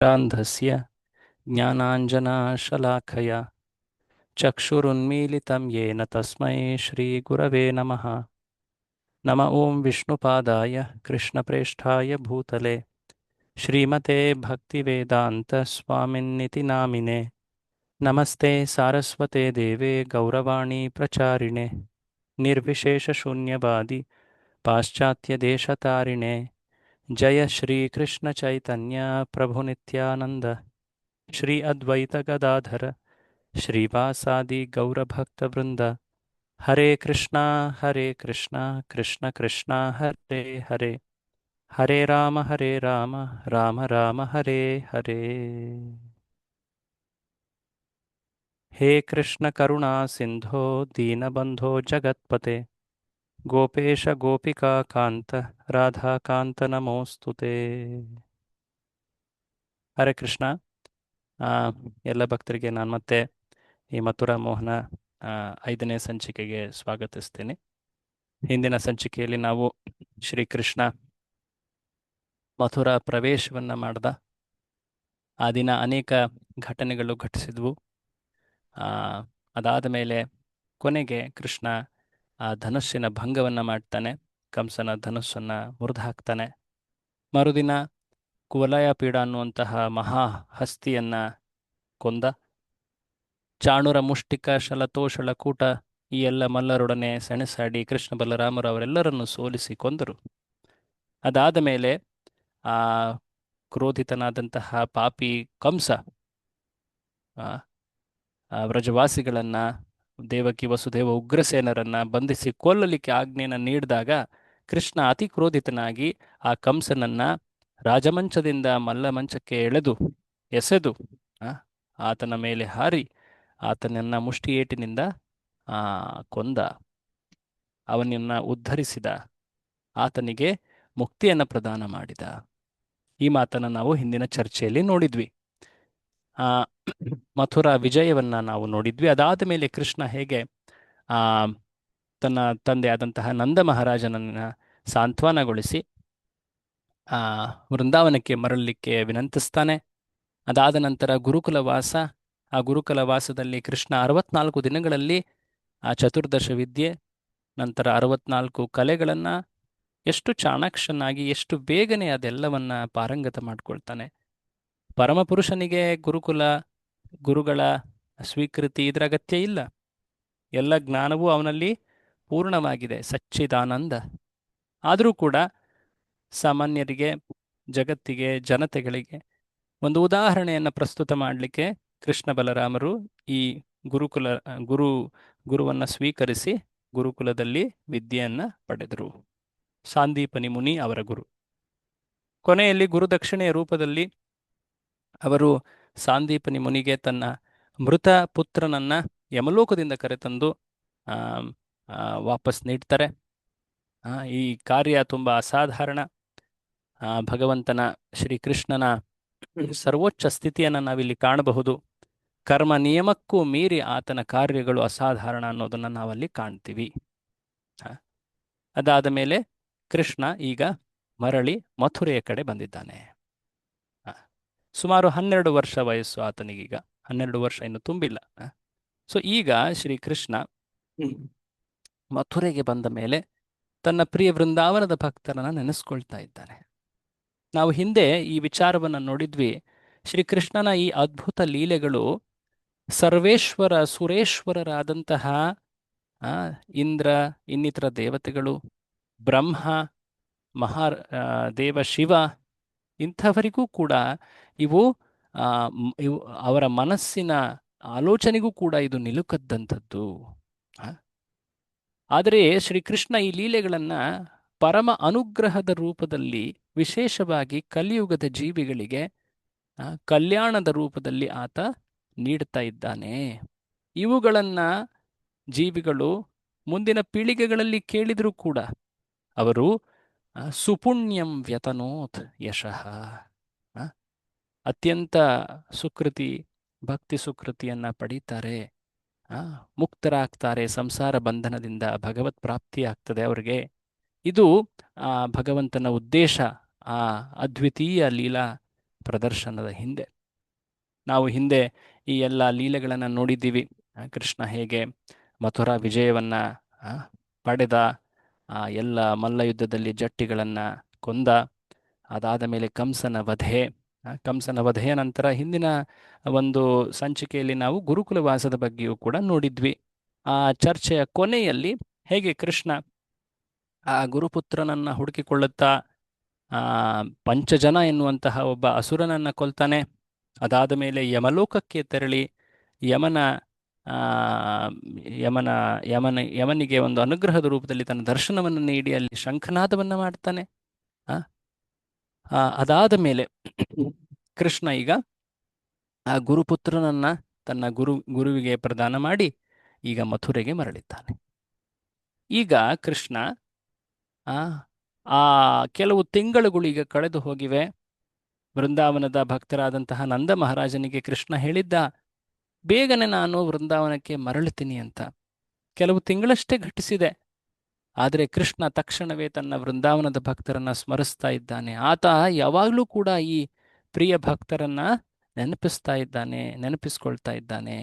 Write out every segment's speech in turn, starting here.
रान्धस्य ज्ञानाञ्जनशलाखया चक्षुरुन्मीलितं येन तस्मै श्रीगुरवे नमः। नम ॐ विष्णुपादाय कृष्णप्रेष्ठाय भूतले श्रीमते भक्तिवेदान्तस्वामिन्निति नामिने। नमस्ते सारस्वते देवे गौरवाणी प्रचारिणे निर्विशेषशून्यवादी पाश्चात्यदेशतारिणे। जय श्रीकृष्णचैतन्य प्रभुनित्यानन्द श्री अद्वैत गदाधर श्रीवासादि गौरभक्तवृन्द। हरे कृष्णा कृष्ण कृष्णा हरे हरे, हरे राम राम राम हरे हरे। हे कृष्ण करुणा सिंधो दीनबंधो जगत्पते गोपेश गोपिका कांत राधा कांत नमोस्तुते। ಹರೇ ಕೃಷ್ಣ. ಆ, ಎಲ್ಲ ಭಕ್ತರಿಗೆ ನಾನು ಮತ್ತೆ ಈ ಮಥುರಾ ಮೋಹನ 5ನೇ ಸಂಚಿಕೆಗೆ ಸ್ವಾಗತಿಸ್ತೀನಿ. ಹಿಂದಿನ ಸಂಚಿಕೆಯಲ್ಲಿ ನಾವು ಶ್ರೀಕೃಷ್ಣ ಮಥುರಾ ಪ್ರವೇಶವನ್ನು ಮಾಡ್ದ. ಆ ದಿನ ಅನೇಕ ಘಟನೆಗಳು ಘಟಿಸಿದ್ವು. ಅದಾದ ಮೇಲೆ ಕೊನೆಗೆ ಕೃಷ್ಣ ಆ ಧನುಸ್ಸಿನ ಭಂಗವನ್ನು ಮಾಡ್ತಾನೆ, ಕಂಸನ ಧನುಸ್ಸನ್ನು ಮುರಿದು ಹಾಕ್ತಾನೆ. ಮರುದಿನ ಕುವಲಯಪೀಡ ಅನ್ನುವಂತಹ ಮಹಾ ಹಸ್ತಿಯನ್ನು ಕೊಂದ. ಚಾಣುರ ಮುಷ್ಟಿಕ ಶಲತೋಷಳ ಕೂಟ ಈ ಎಲ್ಲ ಮಲ್ಲರೊಡನೆ ಸೆಣಸಾಡಿ ಕೃಷ್ಣ ಬಲರಾಮರು ಅವರೆಲ್ಲರನ್ನು ಸೋಲಿಸಿ ಕೊಂದರು. ಅದಾದ ಮೇಲೆ ಆ ಕ್ರೋಧಿತನಾದಂತಹ ಪಾಪಿ ಕಂಸ ವ್ರಜವಾಸಿಗಳನ್ನು, ದೇವಕಿ ವಸುದೇವ ಉಗ್ರಸೇನರನ್ನು ಬಂಧಿಸಿ ಕೊಲ್ಲಲಿಕ್ಕೆ ಆಜ್ಞೆಯನ್ನು ನೀಡಿದಾಗ ಕೃಷ್ಣ ಅತಿ ಕ್ರೋಧಿತನಾಗಿ ಆ ಕಂಸನನ್ನು ರಾಜಮಂಚದಿಂದ ಮಲ್ಲಮಂಚಕ್ಕೆ ಎಸೆದು ಆತನ ಮೇಲೆ ಹಾರಿ ಆತನನ್ನು ಮುಷ್ಟಿಯೇಟಿನಿಂದ ಕೊಂದ. ಅವನನ್ನು ಉದ್ಧರಿಸಿದ, ಆತನಿಗೆ ಮುಕ್ತಿಯನ್ನು ಪ್ರದಾನ ಮಾಡಿದ. ಈ ಮಾತನ್ನು ನಾವು ಹಿಂದಿನ ಚರ್ಚೆಯಲ್ಲಿ ನೋಡಿದ್ವಿ. ಮಥುರಾ ವಿಜಯವನ್ನು ನಾವು ನೋಡಿದ್ವಿ. ಅದಾದ ಮೇಲೆ ಕೃಷ್ಣ ಹೇಗೆ ತನ್ನ ತಂದೆ ಆದಂತಹ ನಂದ ಮಹಾರಾಜನನ್ನು ಸಾಂತ್ವನಗೊಳಿಸಿ ವೃಂದಾವನಕ್ಕೆ ಮರಳಲಿಕ್ಕೆ ವಿನಂತಿಸ್ತಾನೆ. ಅದಾದ ನಂತರ ಗುರುಕುಲವಾಸ. ಆ ಗುರುಕುಲವಾಸದಲ್ಲಿ ಕೃಷ್ಣ 64 ದಿನಗಳಲ್ಲಿ ಆ ಚತುರ್ದಶ ವಿದ್ಯೆ, ನಂತರ 64 ಕಲೆಗಳನ್ನು ಎಷ್ಟು ಚಾಣಾಕ್ಷನಾಗಿ ಎಷ್ಟು ಬೇಗನೆ ಅದೆಲ್ಲವನ್ನ ಪಾರಂಗತ ಮಾಡ್ಕೊಳ್ತಾನೆ. ಪರಮಪುರುಷನಿಗೆ ಗುರುಗಳ ಸ್ವೀಕೃತಿ ಇದರ ಅಗತ್ಯ ಇಲ್ಲ. ಎಲ್ಲ ಜ್ಞಾನವೂ ಅವನಲ್ಲಿ ಪೂರ್ಣವಾಗಿದೆ, ಸಚ್ಚಿದಾನಂದ. ಆದರೂ ಕೂಡ ಸಾಮಾನ್ಯರಿಗೆ, ಜಗತ್ತಿಗೆ, ಜನತೆಗಳಿಗೆ ಒಂದು ಉದಾಹರಣೆಯನ್ನು ಪ್ರಸ್ತುತ ಮಾಡಲಿಕ್ಕೆ ಕೃಷ್ಣ ಬಲರಾಮರು ಈ ಗುರುವನ್ನು ಸ್ವೀಕರಿಸಿ ಗುರುಕುಲದಲ್ಲಿ ವಿದ್ಯೆಯನ್ನು ಪಡೆದರು. ಸಾಂದೀಪನಿ ಮುನಿ ಅವರ ಗುರು. ಕೊನೆಯಲ್ಲಿ ಗುರುದಕ್ಷಿಣೆಯ ರೂಪದಲ್ಲಿ ಅವರು ಸಾಂದೀಪನಿ ಮುನಿಗೆ ತನ್ನ ಮೃತ ಪುತ್ರನನ್ನ ಯಮಲೋಕದಿಂದ ಕರೆತಂದು ವಾಪಸ್ ನೀಡ್ತಾರೆ. ಈ ಕಾರ್ಯ ತುಂಬ ಅಸಾಧಾರಣ. ಭಗವಂತನ ಶ್ರೀಕೃಷ್ಣನ ಸರ್ವೋಚ್ಚ ಸ್ಥಿತಿಯನ್ನು ನಾವಿಲ್ಲಿ ಕಾಣಬಹುದು. ಕರ್ಮ ನಿಯಮಕ್ಕೂ ಮೀರಿ ಆತನ ಕಾರ್ಯಗಳು ಅಸಾಧಾರಣ ಅನ್ನೋದನ್ನು ನಾವಲ್ಲಿ ಕಾಣ್ತೀವಿ. ಅದಾದ ಮೇಲೆ ಕೃಷ್ಣ ಈಗ ಮರಳಿ ಮಥುರೆಯ ಕಡೆ ಬಂದಿದ್ದಾನೆ. ಸುಮಾರು 12 ವರ್ಷ ವಯಸ್ಸು ಆತನಿಗೀಗ. 12 ವರ್ಷ ಇನ್ನು ತುಂಬಿಲ್ಲ. ಸೊ ಈಗ ಶ್ರೀಕೃಷ್ಣ ಮಥುರೆಗೆ ಬಂದ ಮೇಲೆ ತನ್ನ ಪ್ರಿಯ ವೃಂದಾವನದ ಭಕ್ತರನ್ನು ನೆನೆಸ್ಕೊಳ್ತಾ ಇದ್ದಾನೆ. ನಾವು ಹಿಂದೆ ಈ ವಿಚಾರವನ್ನು ನೋಡಿದ್ವಿ. ಶ್ರೀಕೃಷ್ಣನ ಈ ಅದ್ಭುತ ಲೀಲೆಗಳು ಸರ್ವೇಶ್ವರ ಸುರೇಶ್ವರರಾದಂತಹ ಇಂದ್ರ, ಇನ್ನಿತರ ದೇವತೆಗಳು, ಬ್ರಹ್ಮ, ದೇವ ಶಿವ ಇಂಥವರಿಗೂ ಕೂಡ ಇವು ಅವರ ಮನಸ್ಸಿನ ಆಲೋಚನೆಗೂ ಕೂಡ ಇದು ನಿಲುಕದ್ದಂಥದ್ದು. ಆದರೆ ಶ್ರೀಕೃಷ್ಣ ಈ ಲೀಲೆಗಳನ್ನು ಪರಮ ಅನುಗ್ರಹದ ರೂಪದಲ್ಲಿ ವಿಶೇಷವಾಗಿ ಕಲಿಯುಗದ ಜೀವಿಗಳಿಗೆ ಕಲ್ಯಾಣದ ರೂಪದಲ್ಲಿ ಆತ ನೀಡ್ತಾ ಇದ್ದಾನೆ. ಇವುಗಳನ್ನು ಜೀವಿಗಳು ಮುಂದಿನ ಪೀಳಿಗೆಗಳಲ್ಲಿ ಕೇಳಿದರೂ ಕೂಡ ಅವರು ಸುಪುಣ್ಯಂ ವ್ಯತನೋತ್ ಯಶಃ, ಅತ್ಯಂತ ಸುಕೃತಿ, ಭಕ್ತಿ ಸುಕೃತಿಯನ್ನು ಪಡೀತಾರೆ, ಮುಕ್ತರಾಗ್ತಾರೆ, ಸಂಸಾರ ಬಂಧನದಿಂದ ಭಗವತ್ ಪ್ರಾಪ್ತಿ ಆಗ್ತದೆ ಅವರಿಗೆ. ಇದು ಭಗವಂತನ ಉದ್ದೇಶ. ಆ ಅದ್ವಿತೀಯ ಲೀಲಾ ಪ್ರದರ್ಶನದ ಹಿಂದೆ. ನಾವು ಹಿಂದೆ ಈ ಎಲ್ಲ ಲೀಲೆಗಳನ್ನು ನೋಡಿದ್ದೀವಿ. ಕೃಷ್ಣ ಹೇಗೆ ಮಥುರಾ ವಿಜಯವನ್ನು ಪಡೆದ, ಎಲ್ಲ ಮಲ್ಲ ಯುದ್ಧದಲ್ಲಿ ಜಟ್ಟಿಗಳನ್ನು ಕೊಂದ, ಅದಾದ ಮೇಲೆ ಕಂಸನ ವಧೆ, ಕಂಸನ ವಧೆಯ ನಂತರ ಹಿಂದಿನ ಒಂದು ಸಂಚಿಕೆಯಲ್ಲಿ ನಾವು ಗುರುಕುಲವಾಸದ ಬಗ್ಗೆಯೂ ಕೂಡ ನೋಡಿದ್ವಿ. ಆ ಚರ್ಚೆಯ ಕೊನೆಯಲ್ಲಿ ಹೇಗೆ ಕೃಷ್ಣ ಆ ಗುರುಪುತ್ರನನ್ನು ಹುಡುಕಿಕೊಳ್ಳುತ್ತಾ ಪಂಚಜನ ಎನ್ನುವಂತಹ ಒಬ್ಬ ಅಸುರನನ್ನು ಕೊಲ್ತಾನೆ. ಅದಾದ ಮೇಲೆ ಯಮಲೋಕಕ್ಕೆ ತೆರಳಿ ಯಮನ ಆ, ಯಮನ ಯಮನ ಯಮನಿಗೆ ಒಂದು ಅನುಗ್ರಹದ ರೂಪದಲ್ಲಿ ತನ್ನ ದರ್ಶನವನ್ನು ನೀಡಿ ಅಲ್ಲಿ ಶಂಖನಾದವನ್ನು ಮಾಡ್ತಾನೆ. ಅದಾದ ಮೇಲೆ ಕೃಷ್ಣ ಈಗ ಆ ಗುರುಪುತ್ರನನ್ನ ತನ್ನ ಗುರುವಿಗೆ ಪ್ರದಾನ ಮಾಡಿ ಈಗ ಮಥುರೆಗೆ ಮರಳಿದ್ದಾನೆ. ಈಗ ಕೃಷ್ಣ ಆ ಕೆಲವು ತಿಂಗಳುಗಳು ಈಗ ಕಳೆದು ಹೋಗಿವೆ. ವೃಂದಾವನದ ಭಕ್ತರಾದಂತಹ ನಂದ ಮಹಾರಾಜನಿಗೆ ಕೃಷ್ಣ ಹೇಳಿದ್ದ, ಬೇಗನೆ ನಾನು ವೃಂದಾವನಕ್ಕೆ ಮರಳುತ್ತೀನಿ ಅಂತ. ಕೆಲವು ತಿಂಗಳಷ್ಟೇ ಘಟಿಸಿದೆ. ಆದರೆ ಕೃಷ್ಣ ತಕ್ಷಣವೇ ತನ್ನ ವೃಂದಾವನದ ಭಕ್ತರನ್ನ ಸ್ಮರಿಸ್ತಾ ಇದ್ದಾನೆ. ಆತ ಯಾವಾಗಲೂ ಕೂಡ ಈ ಪ್ರಿಯ ಭಕ್ತರನ್ನ ನೆನಪಿಸ್ಕೊಳ್ತಾ ಇದ್ದಾನೆ.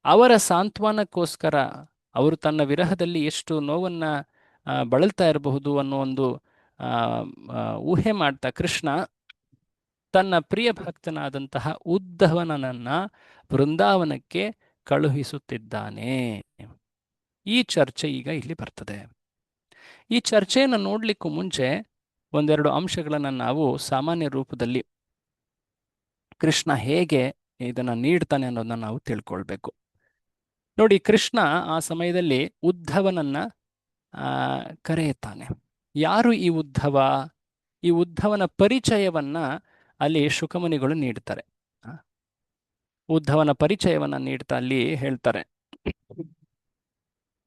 ಅವರ ಸಾಂತ್ವನಕ್ಕೋಸ್ಕರ ಅವರು ತನ್ನ ವಿರಹದಲ್ಲಿ ಎಷ್ಟು ನೋವನ್ನ ಬಳಲ್ತಾ ಇರಬಹುದು ಅನ್ನೋ ಒಂದು ಊಹೆ ಮಾಡ್ತಾ ಕೃಷ್ಣ ತನ್ನ ಪ್ರಿಯ ಭಕ್ತನಾದಂತಹ ಉದ್ಧವನನ್ನ ವೃಂದಾವನಕ್ಕೆ ಕಳುಹಿಸುತ್ತಿದ್ದಾನೆ. ಈ ಚರ್ಚೆ ಈಗ ಇಲ್ಲಿ ಬರ್ತದೆ. ಈ ಚರ್ಚೆಯನ್ನು ನೋಡ್ಲಿಕ್ಕೂ ಮುಂಚೆ ಒಂದೆರಡು ಅಂಶಗಳನ್ನು ನಾವು ಸಾಮಾನ್ಯ ರೂಪದಲ್ಲಿ ಕೃಷ್ಣ ಹೇಗೆ ಇದನ್ನು ನೀಡ್ತಾನೆ ಅನ್ನೋದನ್ನ ನಾವು ತಿಳ್ಕೊಳ್ಬೇಕು. ನೋಡಿ, ಕೃಷ್ಣ ಆ ಸಮಯದಲ್ಲಿ ಉದ್ಧವನನ್ನ ಕರೆಯುತ್ತಾನೆ. ಯಾರು ಈ ಉದ್ಧವ? ಈ ಉದ್ಧವನ ಪರಿಚಯವನ್ನ ಅಲ್ಲಿ ಶುಕಮುನಿಗಳು ನೀಡ್ತಾರೆ. ಉದ್ಧವನ ಪರಿಚಯವನ್ನ ನೀಡ್ತಾ ಅಲ್ಲಿ ಹೇಳ್ತಾರೆ,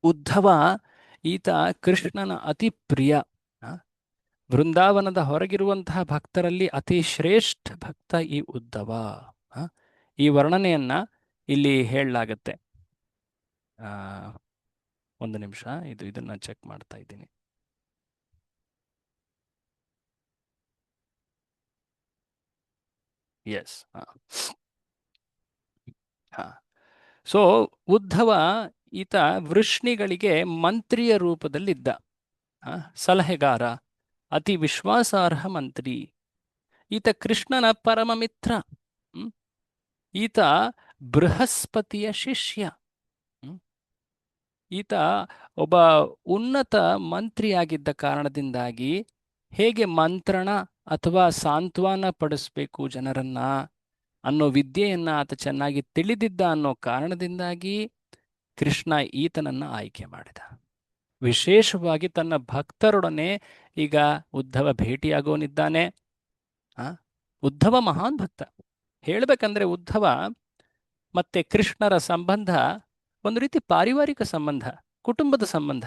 ಉದ್ಧವ ಈತ ಕೃಷ್ಣನ ಅತಿ ಪ್ರಿಯ, ವೃಂದಾವನದ ಹೊರಗಿರುವಂತಹ ಭಕ್ತರಲ್ಲಿ ಅತಿ ಶ್ರೇಷ್ಠ ಭಕ್ತ ಈ ಉದ್ಧವ. ಈ ವರ್ಣನೆಯನ್ನ ಇಲ್ಲಿ ಹೇಳಲಾಗತ್ತೆ. ಒಂದು ನಿಮಿಷ, ಇದನ್ನ ಚೆಕ್ ಮಾಡ್ತಾ ಇದ್ದೀನಿ. ಎಸ್. ಸೊ ಉದ್ಧವ ಈತ ವೃಷ್ಣಿಗಳಿಗೆ ಮಂತ್ರಿಯ ರೂಪದಲ್ಲಿದ್ದ, ಸಲಹೆಗಾರ, ಅತಿ ವಿಶ್ವಾಸಾರ್ಹ ಮಂತ್ರಿ. ಈತ ಕೃಷ್ಣನ ಪರಮ ಮಿತ್ರ. ಈತ ಬೃಹಸ್ಪತಿಯ ಶಿಷ್ಯ. ಈತ ಒಬ್ಬ ಉನ್ನತ ಮಂತ್ರಿಯಾಗಿದ್ದ ಕಾರಣದಿಂದಾಗಿ ಹೇಗೆ ಮಂತ್ರಣ ಅಥವಾ ಸಾಂತ್ವನ ಪಡಿಸ್ಬೇಕು ಜನರನ್ನ ಅನ್ನೋ ವಿದ್ಯೆಯನ್ನ ಆತ ಚೆನ್ನಾಗಿ ತಿಳಿದಿದ್ದ ಅನ್ನೋ ಕಾರಣದಿಂದಾಗಿ ಕೃಷ್ಣ ಈತನನ್ನ ಆಯ್ಕೆ ಮಾಡಿದ. ವಿಶೇಷವಾಗಿ ತನ್ನ ಭಕ್ತರೊಡನೆ ಈಗ ಉದ್ಧವ ಭೇಟಿಯಾಗೋನಿದ್ದಾನೆ. ಉದ್ಧವ ಮಹಾನ್ ಭಕ್ತ. ಹೇಳ್ಬೇಕಂದ್ರೆ ಉದ್ಧವ ಮತ್ತೆ ಕೃಷ್ಣರ ಸಂಬಂಧ ಒಂದು ರೀತಿ ಪಾರಿವಾರಿಕ ಸಂಬಂಧ, ಕುಟುಂಬದ ಸಂಬಂಧ.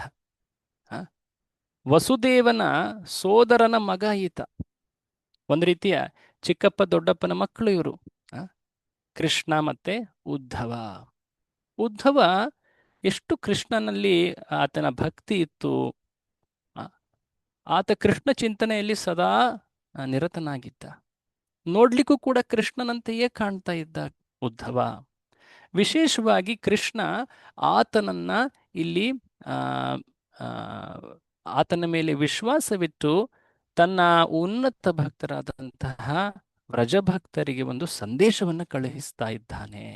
ವಸುದೇವನ ಸೋದರನ ಮಗ ಈತ. ಒಂದು ರೀತಿಯ ಚಿಕ್ಕಪ್ಪ ದೊಡ್ಡಪ್ಪನ ಮಕ್ಕಳು ಇವರು, ಕೃಷ್ಣ ಮತ್ತೆ ಉದ್ಧವ. ಉದ್ಧವ ಎಷ್ಟು ಕೃಷ್ಣನಲ್ಲಿ ಆತನ ಭಕ್ತಿ ಇತ್ತು. ಆತ ಕೃಷ್ಣ ಚಿಂತನೆಯಲ್ಲಿ ಸದಾ ನಿರತನಾಗಿದ್ದ. ನೋಡ್ಲಿಕ್ಕೂ ಕೂಡ ಕೃಷ್ಣನಂತೆಯೇ ಕಾಣ್ತಾ ಇದ್ದ ಉದ್ಧವ. ವಿಶೇಷವಾಗಿ ಕೃಷ್ಣ ಆತನನ್ನ ಇಲ್ಲಿ ಆತನ ಮೇಲೆ ವಿಶ್ವಾಸವಿಟ್ಟು ತನ್ನ ಉನ್ನತ ಭಕ್ತರಾದಂತಹ ವ್ರಜಭಕ್ತರಿಗೆ ಒಂದು ಸಂದೇಶವನ್ನು ಕಳುಹಿಸ್ತಾ ಇದ್ದಾನೆ.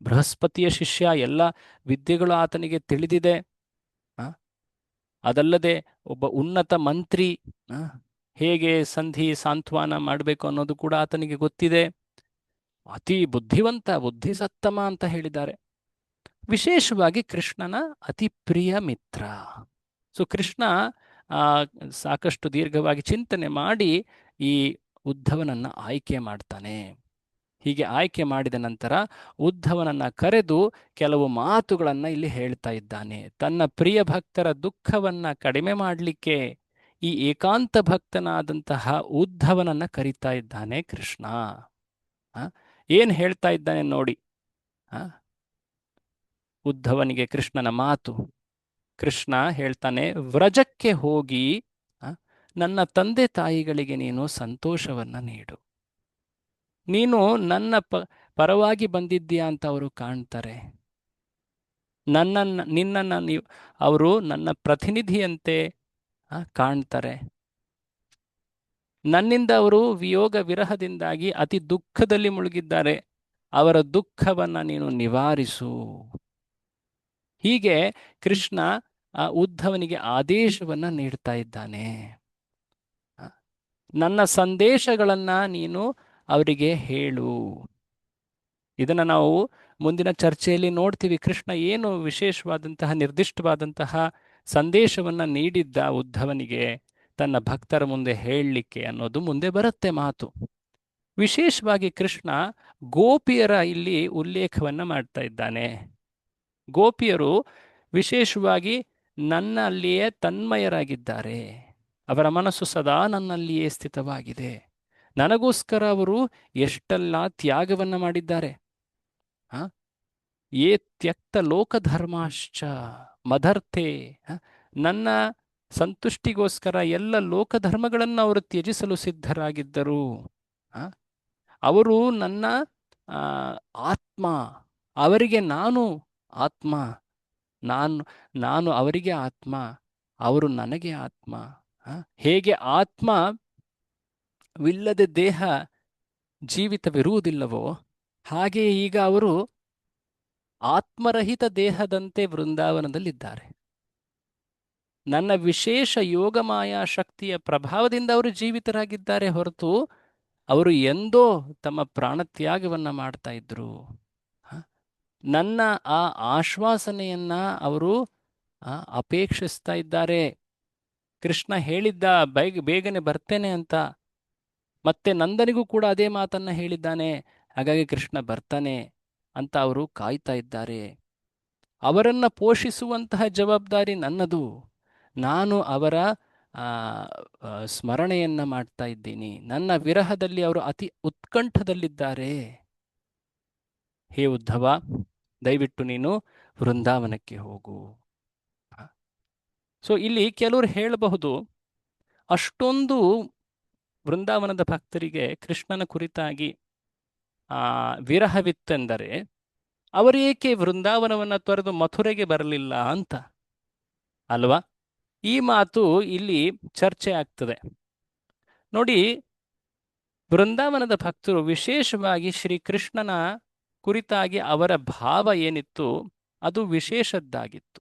ಬೃಹಸ್ಪತಿಯ ಶಿಷ್ಯ, ಎಲ್ಲ ವಿದ್ಯೆಗಳು ಆತನಿಗೆ ತಿಳಿದಿದೆ. ಅದಲ್ಲದೆ ಒಬ್ಬ ಉನ್ನತ ಮಂತ್ರಿ, ಹೇಗೆ ಸಂಧಿ ಸಾಂತ್ವನ ಮಾಡಬೇಕು ಅನ್ನೋದು ಕೂಡ ಆತನಿಗೆ ಗೊತ್ತಿದೆ. ಅತಿ ಬುದ್ಧಿವಂತ, ಬುದ್ಧಿಸತ್ತಮ ಅಂತ ಹೇಳಿದ್ದಾರೆ. ವಿಶೇಷವಾಗಿ ಕೃಷ್ಣನ ಅತಿ ಪ್ರಿಯ ಮಿತ್ರ. ಸೊ ಕೃಷ್ಣ ಸಾಕಷ್ಟು ದೀರ್ಘವಾಗಿ ಚಿಂತನೆ ಮಾಡಿ ಈ ಉದ್ಧವನನ್ನ ಆಯ್ಕೆ ಮಾಡ್ತಾನೆ. ಹೀಗೆ ಆಯ್ಕೆ ಮಾಡಿದ ನಂತರ ಉದ್ಧವನನ್ನ ಕರೆದು ಕೆಲವು ಮಾತುಗಳನ್ನ ಇಲ್ಲಿ ಹೇಳ್ತಾ ಇದ್ದಾನೆ. ತನ್ನ ಪ್ರಿಯ ಭಕ್ತರ ದುಃಖವನ್ನ ಕಡಿಮೆ ಮಾಡಲಿಕ್ಕೆ ಈ ಏಕಾಂತ ಭಕ್ತನಾದಂತಹ ಉದ್ಧವನನ್ನ ಕರೀತಾ ಇದ್ದಾನೆ ಕೃಷ್ಣ. ಏನ್ ಹೇಳ್ತಾ ಇದ್ದಾನೆ ನೋಡಿ. ಉದ್ಧವನಿಗೆ ಕೃಷ್ಣನ ಮಾತು. ಕೃಷ್ಣ ಹೇಳ್ತಾನೆ, ವ್ರಜಕ್ಕೆ ಹೋಗಿ ನನ್ನ ತಂದೆ ತಾಯಿಗಳಿಗೆ ನೀನು ಸಂತೋಷವನ್ನು ನೀಡು. ನೀನು ನನ್ನ ಪರವಾಗಿ ಬಂದಿದ್ದೀಯಾ ಅಂತ ಅವರು ಕಾಣ್ತಾರೆ. ನಿನ್ನನ್ನು ನೀವು ಅವರು ನನ್ನ ಪ್ರತಿನಿಧಿಯಂತೆ ಕಾಣ್ತಾರೆ. ನನ್ನಿಂದ ಅವರು ವಿಯೋಗ ವಿರಹದಿಂದಾಗಿ ಅತಿ ದುಃಖದಲ್ಲಿ ಮುಳುಗಿದ್ದಾರೆ. ಅವರ ದುಃಖವನ್ನು ನೀನು ನಿವಾರಿಸು. ಹೀಗೆ ಕೃಷ್ಣ ಉದ್ಧವನಿಗೆ ಆದೇಶವನ್ನು ನೀಡ್ತಾ ಇದ್ದಾನೆ. ನನ್ನ ಸಂದೇಶಗಳನ್ನು ನೀನು ಅವರಿಗೆ ಹೇಳು. ಇದನ್ನು ನಾವು ಮುಂದಿನ ಚರ್ಚೆಯಲ್ಲಿ ನೋಡ್ತೀವಿ. ಕೃಷ್ಣ ಏನು ವಿಶೇಷವಾದಂತಹ ನಿರ್ದಿಷ್ಟವಾದಂತಹ ಸಂದೇಶವನ್ನು ನೀಡಿದ್ದ ಉದ್ಧವನಿಗೆ ತನ್ನ ಭಕ್ತರ ಮುಂದೆ ಹೇಳಲಿಕ್ಕೆ ಅನ್ನೋದು ಮುಂದೆ ಬರುತ್ತೆ ಮಾತು. ವಿಶೇಷವಾಗಿ ಕೃಷ್ಣ ಗೋಪಿಯರ ಇಲ್ಲಿ ಉಲ್ಲೇಖವನ್ನು ಮಾಡ್ತಾ ಇದ್ದಾನೆ. ಗೋಪಿಯರು ವಿಶೇಷವಾಗಿ ನನ್ನಲ್ಲಿಯೇ ತನ್ಮಯರಾಗಿದ್ದಾರೆ. ಅವರ ಮನಸ್ಸು ಸದಾ ನನ್ನಲ್ಲಿಯೇ ಸ್ಥಿತವಾಗಿದೆ. ನನಗೋಸ್ಕರ ಅವರು ಎಷ್ಟೆಲ್ಲ ತ್ಯಾಗವನ್ನು ಮಾಡಿದ್ದಾರೆ. ಏ ತ್ಯಕ್ತ ಲೋಕಧರ್ಮಾಶ್ಚ ಮದರ್ಥೆ, ನನ್ನ ಸಂತುಷ್ಟಿಗೋಸ್ಕರ ಎಲ್ಲ ಲೋಕಧರ್ಮಗಳನ್ನು ಅವರು ತ್ಯಜಿಸಲು ಸಿದ್ಧರಾಗಿದ್ದರು. ಅವರು ನನ್ನ ಆತ್ಮ, ಅವರಿಗೆ ನಾನು ಆತ್ಮ, ನಾನು ಅವರಿಗೆ ಆತ್ಮ, ಅವರು ನನಗೆ ಆತ್ಮ. ಹೇಗೆ ಆತ್ಮವಿಲ್ಲದೆ ದೇಹ ಜೀವಿತವಿರುವುದಿಲ್ಲವೋ ಹಾಗೆ ಈಗ ಅವರು ಆತ್ಮರಹಿತ ದೇಹದಂತೆ ವೃಂದಾವನದಲ್ಲಿದ್ದಾರೆ. ನನ್ನ ವಿಶೇಷ ಯೋಗಮಾಯಾ ಶಕ್ತಿಯ ಪ್ರಭಾವದಿಂದ ಅವರು ಜೀವಿತರಾಗಿದ್ದಾರೆ ಹೊರತು ಅವರು ಎಂದೋ ತಮ್ಮ ಪ್ರಾಣತ್ಯಾಗವನ್ನು ಮಾಡ್ತಾ ಇದ್ರು. ನನ್ನ ಆ ಆಶ್ವಾಸನೆಯನ್ನ ಅವರು ಅಪೇಕ್ಷಿಸ್ತಾ ಇದ್ದಾರೆ. ಕೃಷ್ಣ ಹೇಳಿದ್ದ ಬೇಗನೆ ಬರ್ತೇನೆ ಅಂತ, ಮತ್ತೆ ನಂದನಿಗೂ ಕೂಡ ಅದೇ ಮಾತನ್ನ ಹೇಳಿದ್ದಾನೆ. ಹಾಗಾಗಿ ಕೃಷ್ಣ ಬರ್ತಾನೆ ಅಂತ ಅವರು ಕಾಯ್ತಾ ಇದ್ದಾರೆ. ಅವರನ್ನು ಪೋಷಿಸುವಂತಹ ಜವಾಬ್ದಾರಿ ನನ್ನದು. ನಾನು ಅವರ ಸ್ಮರಣೆಯನ್ನ ಮಾಡ್ತಾ ಇದ್ದೀನಿ. ನನ್ನ ವಿರಹದಲ್ಲಿ ಅವರು ಅತಿ ಉತ್ಕಂಠದಲ್ಲಿದ್ದಾರೆ. ಹೇ ಉದ್ಧವ, ದಯವಿಟ್ಟು ನೀನು ವೃಂದಾವನಕ್ಕೆ ಹೋಗು. ಸೊ ಇಲ್ಲಿ ಕೆಲವರು ಹೇಳಬಹುದು, ಅಷ್ಟೊಂದು ವೃಂದಾವನದ ಭಕ್ತರಿಗೆ ಕೃಷ್ಣನ ಕುರಿತಾಗಿ ವಿರಹವಿತ್ತೆಂದರೆ ಅವರೇಕೆ ವೃಂದಾವನವನ್ನು ತೊರೆದು ಮಥುರೆಗೆ ಬರಲಿಲ್ಲ ಅಂತ ಅಲ್ವಾ? ಈ ಮಾತು ಇಲ್ಲಿ ಚರ್ಚೆ ಆಗ್ತದೆ. ನೋಡಿ, ವೃಂದಾವನದ ಭಕ್ತರು ವಿಶೇಷವಾಗಿ ಶ್ರೀಕೃಷ್ಣನ ಕುರಿತಾಗಿ ಅವರ ಭಾವ ಏನಿತ್ತು ಅದು ವಿಶೇಷದ್ದಾಗಿತ್ತು.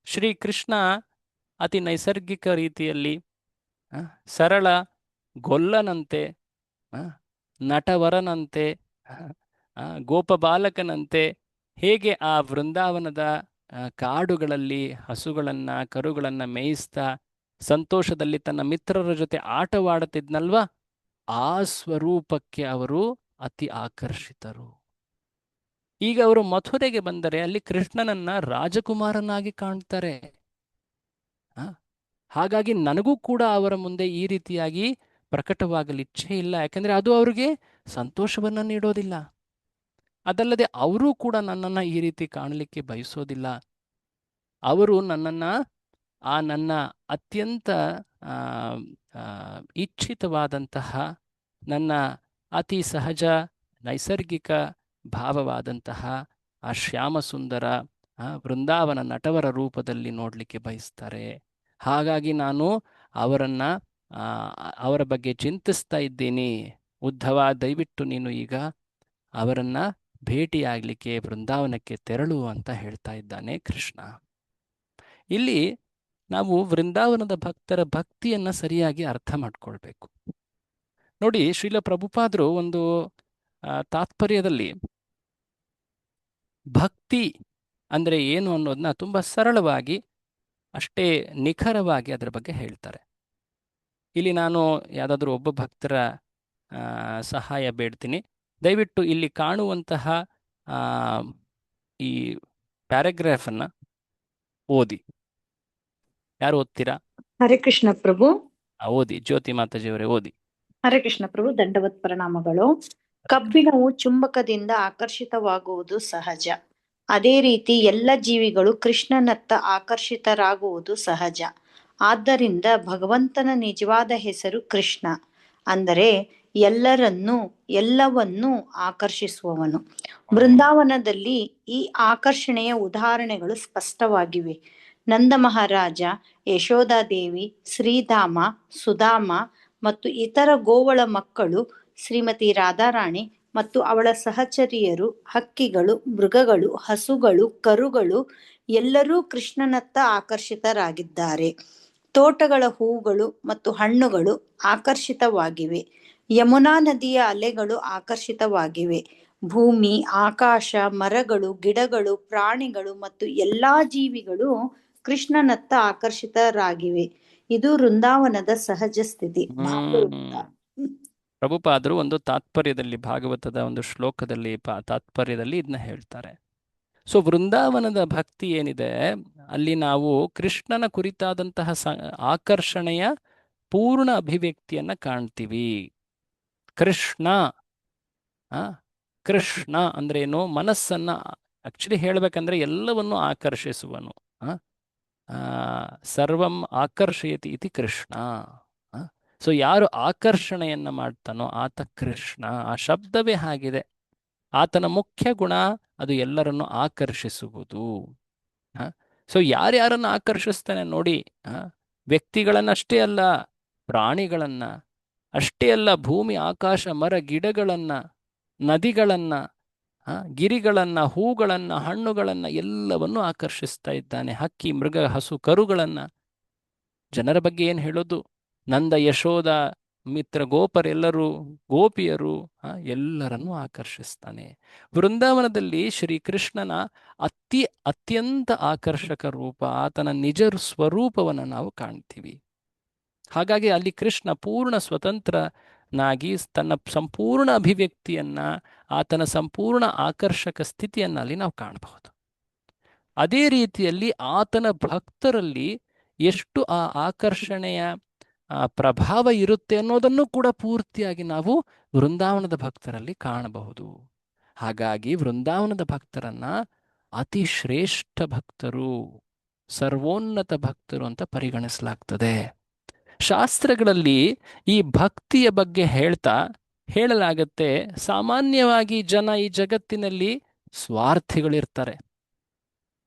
ಶ್ರೀಕೃಷ್ಣ ಅತಿ ನೈಸರ್ಗಿಕ ರೀತಿಯಲ್ಲಿ ಸರಳ ಗೊಲ್ಲನಂತೆ, ನಟವರನಂತೆ, ಗೋಪಬಾಲಕನಂತೆ ಹೇಗೆ ಆ ವೃಂದಾವನದ ಕಾಡುಗಳಲ್ಲಿ ಹಸುಗಳನ್ನು ಕರುಗಳನ್ನು ಮೇಯಿಸ್ತಾ ಸಂತೋಷದಲ್ಲಿ ತನ್ನ ಮಿತ್ರರ ಜೊತೆ ಆಟವಾಡುತ್ತಿದ್ನಲ್ವಾ, ಆ ಸ್ವರೂಪಕ್ಕೆ ಅವರು ಅತಿ ಆಕರ್ಷಿತರು. ಈಗ ಅವರು ಮಥುರೆಗೆ ಬಂದರೆ ಅಲ್ಲಿ ಕೃಷ್ಣನನ್ನ ರಾಜಕುಮಾರನಾಗಿ ಕಾಣ್ತಾರೆ. ಹಾಗಾಗಿ ನನಗೂ ಕೂಡ ಅವರ ಮುಂದೆ ಈ ರೀತಿಯಾಗಿ ಪ್ರಕಟವಾಗಲು ಇಚ್ಛೆ ಇಲ್ಲ. ಯಾಕಂದ್ರೆ ಅದು ಅವರಿಗೆ ಸಂತೋಷವನ್ನು ನೀಡೋದಿಲ್ಲ. ಅದಲ್ಲದೆ ಅವರೂ ಕೂಡ ನನ್ನನ್ನು ಈ ರೀತಿ ಕಾಣಲಿಕ್ಕೆ ಬಯಸೋದಿಲ್ಲ. ಅವರು ನನ್ನನ್ನು ನನ್ನ ಅತ್ಯಂತ ಇಚ್ಛಿತವಾದಂತಹ ನನ್ನ ಅತಿ ಸಹಜ ನೈಸರ್ಗಿಕ ಭಾವವಾದಂತಹ ಆ ಶ್ಯಾಮಸುಂದರ ವೃಂದಾವನ ನಟವರ ರೂಪದಲ್ಲಿ ನೋಡಲಿಕ್ಕೆ ಬಯಸ್ತಾರೆ. ಹಾಗಾಗಿ ನಾನು ಅವರ ಬಗ್ಗೆ ಚಿಂತಿಸ್ತಾ ಇದ್ದೀನಿ. ಉದ್ಧವ, ದಯವಿಟ್ಟು ನೀನು ಈಗ ಅವರನ್ನ ಭೇಟಿಯಾಗಲಿಕ್ಕೆ ವೃಂದಾವನಕ್ಕೆ ತೆರಳು ಅಂತ ಹೇಳ್ತಾ ಇದ್ದಾನೆ ಕೃಷ್ಣ. ಇಲ್ಲಿ ನಾವು ವೃಂದಾವನದ ಭಕ್ತರ ಭಕ್ತಿಯನ್ನ ಸರಿಯಾಗಿ ಅರ್ಥ ಮಾಡ್ಕೊಳ್ಬೇಕು. ನೋಡಿ, ಶ್ರೀಲ ಪ್ರಭುಪಾದರು ಒಂದು ತಾತ್ಪರ್ಯದಲ್ಲಿ ಭಕ್ತಿ ಅಂದ್ರೆ ಏನು ಅನ್ನೋದನ್ನ ತುಂಬಾ ಸರಳವಾಗಿ, ಅಷ್ಟೇ ನಿಖರವಾಗಿ ಅದರ ಬಗ್ಗೆ ಹೇಳ್ತಾರೆ. ಇಲ್ಲಿ ನಾನು ಯಾವುದಾದ್ರೂ ಒಬ್ಬ ಭಕ್ತರ ಸಹಾಯ ಬೇಡ್ತೀನಿ. ದಯವಿಟ್ಟು ಇಲ್ಲಿ ಕಾಣುವಂತಹ ಈ ಪ್ಯಾರಾಗ್ರಾಫ್ ಅನ್ನ ಓದಿ. ಯಾರು ಓದ್ತೀರಾ? ಹರೇ ಕೃಷ್ಣ ಪ್ರಭು. ಓದಿ, ಜ್ಯೋತಿ ಮಾತಾಜಿಯವರೇ ಓದಿ. ಹರೇ ಕೃಷ್ಣ ಪ್ರಭು, ದಂಡವತ್ ಪ್ರಣಾಮಗಳು. ಕಬ್ಬಿಣವು ಚುಂಬಕದಿಂದ ಆಕರ್ಷಿತವಾಗುವುದು ಸಹಜ. ಅದೇ ರೀತಿ ಎಲ್ಲ ಜೀವಿಗಳು ಕೃಷ್ಣನತ್ತ ಆಕರ್ಷಿತರಾಗುವುದು ಸಹಜ. ಆದ್ದರಿಂದ ಭಗವಂತನ ನಿಜವಾದ ಹೆಸರು ಕೃಷ್ಣ, ಅಂದರೆ ಎಲ್ಲವನ್ನೂ ಆಕರ್ಷಿಸುವವನು. ಬೃಂದಾವನದಲ್ಲಿ ಈ ಆಕರ್ಷಣೆಯ ಉದಾಹರಣೆಗಳು ಸ್ಪಷ್ಟವಾಗಿವೆ. ನಂದ ಮಹಾರಾಜ, ಯಶೋಧಾದೇವಿ, ಶ್ರೀಧಾಮ, ಸುಧಾಮ ಮತ್ತು ಇತರ ಗೋವಳ ಮಕ್ಕಳು, ಶ್ರೀಮತಿ ರಾಧಾರಾಣಿ ಮತ್ತು ಅವಳ ಸಹಚರಿಯರು, ಹಕ್ಕಿಗಳು, ಮೃಗಗಳು, ಹಸುಗಳು, ಕರುಗಳು ಎಲ್ಲರೂ ಕೃಷ್ಣನತ್ತ ಆಕರ್ಷಿತರಾಗಿದ್ದಾರೆ. ತೋಟಗಳ ಹೂಗಳು ಮತ್ತು ಹಣ್ಣುಗಳು ಆಕರ್ಷಿತವಾಗಿವೆ. ಯಮುನಾ ನದಿಯ ಅಲೆಗಳು ಆಕರ್ಷಿತವಾಗಿವೆ. ಭೂಮಿ, ಆಕಾಶ, ಮರಗಳು, ಗಿಡಗಳು, ಪ್ರಾಣಿಗಳು ಮತ್ತು ಎಲ್ಲಾ ಜೀವಿಗಳು ಕೃಷ್ಣನತ್ತ ಆಕರ್ಷಿತರಾಗಿವೆ. ಇದು ವೃಂದಾವನದ ಸಹಜ ಸ್ಥಿತಿ. ಪ್ರಭುಪಾದರು ಒಂದು ತಾತ್ಪರ್ಯದಲ್ಲಿ, ಭಾಗವತದ ಒಂದು ಶ್ಲೋಕದಲ್ಲಿ ತಾತ್ಪರ್ಯದಲ್ಲಿ ಇದನ್ನ ಹೇಳ್ತಾರೆ. ಸೊ ವೃಂದಾವನದ ಭಕ್ತಿ ಏನಿದೆ, ಅಲ್ಲಿ ನಾವು ಕೃಷ್ಣನ ಕುರಿತಾದಂತಹ ಆಕರ್ಷಣೆಯ ಪೂರ್ಣ ಅಭಿವ್ಯಕ್ತಿಯನ್ನ ಕಾಣ್ತೀವಿ. ಕೃಷ್ಣ ಕೃಷ್ಣ ಅಂದ್ರೇನು? ಮನಸ್ಸನ್ನ ಆಕ್ಚುಲಿ ಹೇಳ್ಬೇಕಂದ್ರೆ ಎಲ್ಲವನ್ನು ಆಕರ್ಷಿಸುವನು. ಸರ್ವಂ ಆಕರ್ಷಯತಿ ಇತಿ ಕೃಷ್ಣ. ಸೊ ಯಾರು ಆಕರ್ಷಣೆಯನ್ನ ಮಾಡ್ತಾನೋ ಆತ ಕೃಷ್ಣ. ಆ ಶಬ್ದವೇ ಆಗಿದೆ. ಆತನ ಮುಖ್ಯ ಗುಣ ಅದು ಎಲ್ಲರನ್ನು ಆಕರ್ಷಿಸುವುದು. ಸೊ ಯಾರ್ಯಾರನ್ನು ಆಕರ್ಷಿಸ್ತಾನೆ ನೋಡಿ. ವ್ಯಕ್ತಿಗಳನ್ನಷ್ಟೇ ಅಲ್ಲ, ಪ್ರಾಣಿಗಳನ್ನ ಅಷ್ಟೇ ಅಲ್ಲ, ಭೂಮಿ, ಆಕಾಶ, ಮರ, ಗಿಡಗಳನ್ನ, ನದಿಗಳನ್ನ, ಗಿರಿಗಳನ್ನ, ಹೂಗಳನ್ನ, ಹಣ್ಣುಗಳನ್ನ ಎಲ್ಲವನ್ನು ಆಕರ್ಷಿಸ್ತಾ ಇದ್ದಾನೆ. ಹಕ್ಕಿ, ಮೃಗ, ಹಸು, ಕರುಗಳನ್ನ. ಜನರ ಬಗ್ಗೆ ಏನು ಹೇಳೋದು? ನಂದ, ಯಶೋಧ, ಮಿತ್ರ ಗೋಪರೆಲ್ಲರೂ, ಗೋಪಿಯರು ಎಲ್ಲರನ್ನೂ ಆಕರ್ಷಿಸ್ತಾನೆ. ವೃಂದಾವನದಲ್ಲಿ ಶ್ರೀಕೃಷ್ಣನ ಅತ್ಯಂತ ಆಕರ್ಷಕ ರೂಪ, ಆತನ ನಿಜ ಸ್ವರೂಪವನ್ನು ನಾವು ಕಾಣ್ತೀವಿ. ಹಾಗಾಗಿ ಅಲ್ಲಿ ಕೃಷ್ಣ ಪೂರ್ಣ ಸ್ವತಂತ್ರನಾಗಿ ತನ್ನ ಸಂಪೂರ್ಣ ಅಭಿವ್ಯಕ್ತಿಯನ್ನ, ಆತನ ಸಂಪೂರ್ಣ ಆಕರ್ಷಕ ಸ್ಥಿತಿಯನ್ನ ಅಲ್ಲಿ ನಾವು ಕಾಣಬಹುದು. ಅದೇ ರೀತಿಯಲ್ಲಿ ಆತನ ಭಕ್ತರಲ್ಲಿ ಎಷ್ಟು ಆ ಆಕರ್ಷಣೆಯ ಪ್ರಭಾವ ಇರುತ್ತೆ ಅನ್ನೋದನ್ನು ಕೂಡ ಪೂರ್ತಿಯಾಗಿ ನಾವು ವೃಂದಾವನದ ಭಕ್ತರಲ್ಲಿ ಕಾಣಬಹುದು. ಹಾಗಾಗಿ ವೃಂದಾವನದ ಭಕ್ತರನ್ನ ಅತಿ ಶ್ರೇಷ್ಠ ಭಕ್ತರು, ಸರ್ವೋನ್ನತ ಭಕ್ತರು ಅಂತ ಪರಿಗಣಿಸಲಾಗ್ತದೆ. ಶಾಸ್ತ್ರಗಳಲ್ಲಿ ಈ ಭಕ್ತಿಯ ಬಗ್ಗೆ ಹೇಳಲಾಗತ್ತೆ, ಸಾಮಾನ್ಯವಾಗಿ ಜನ ಈ ಜಗತ್ತಿನಲ್ಲಿ ಸ್ವಾರ್ಥಿಗಳಿರ್ತಾರೆ.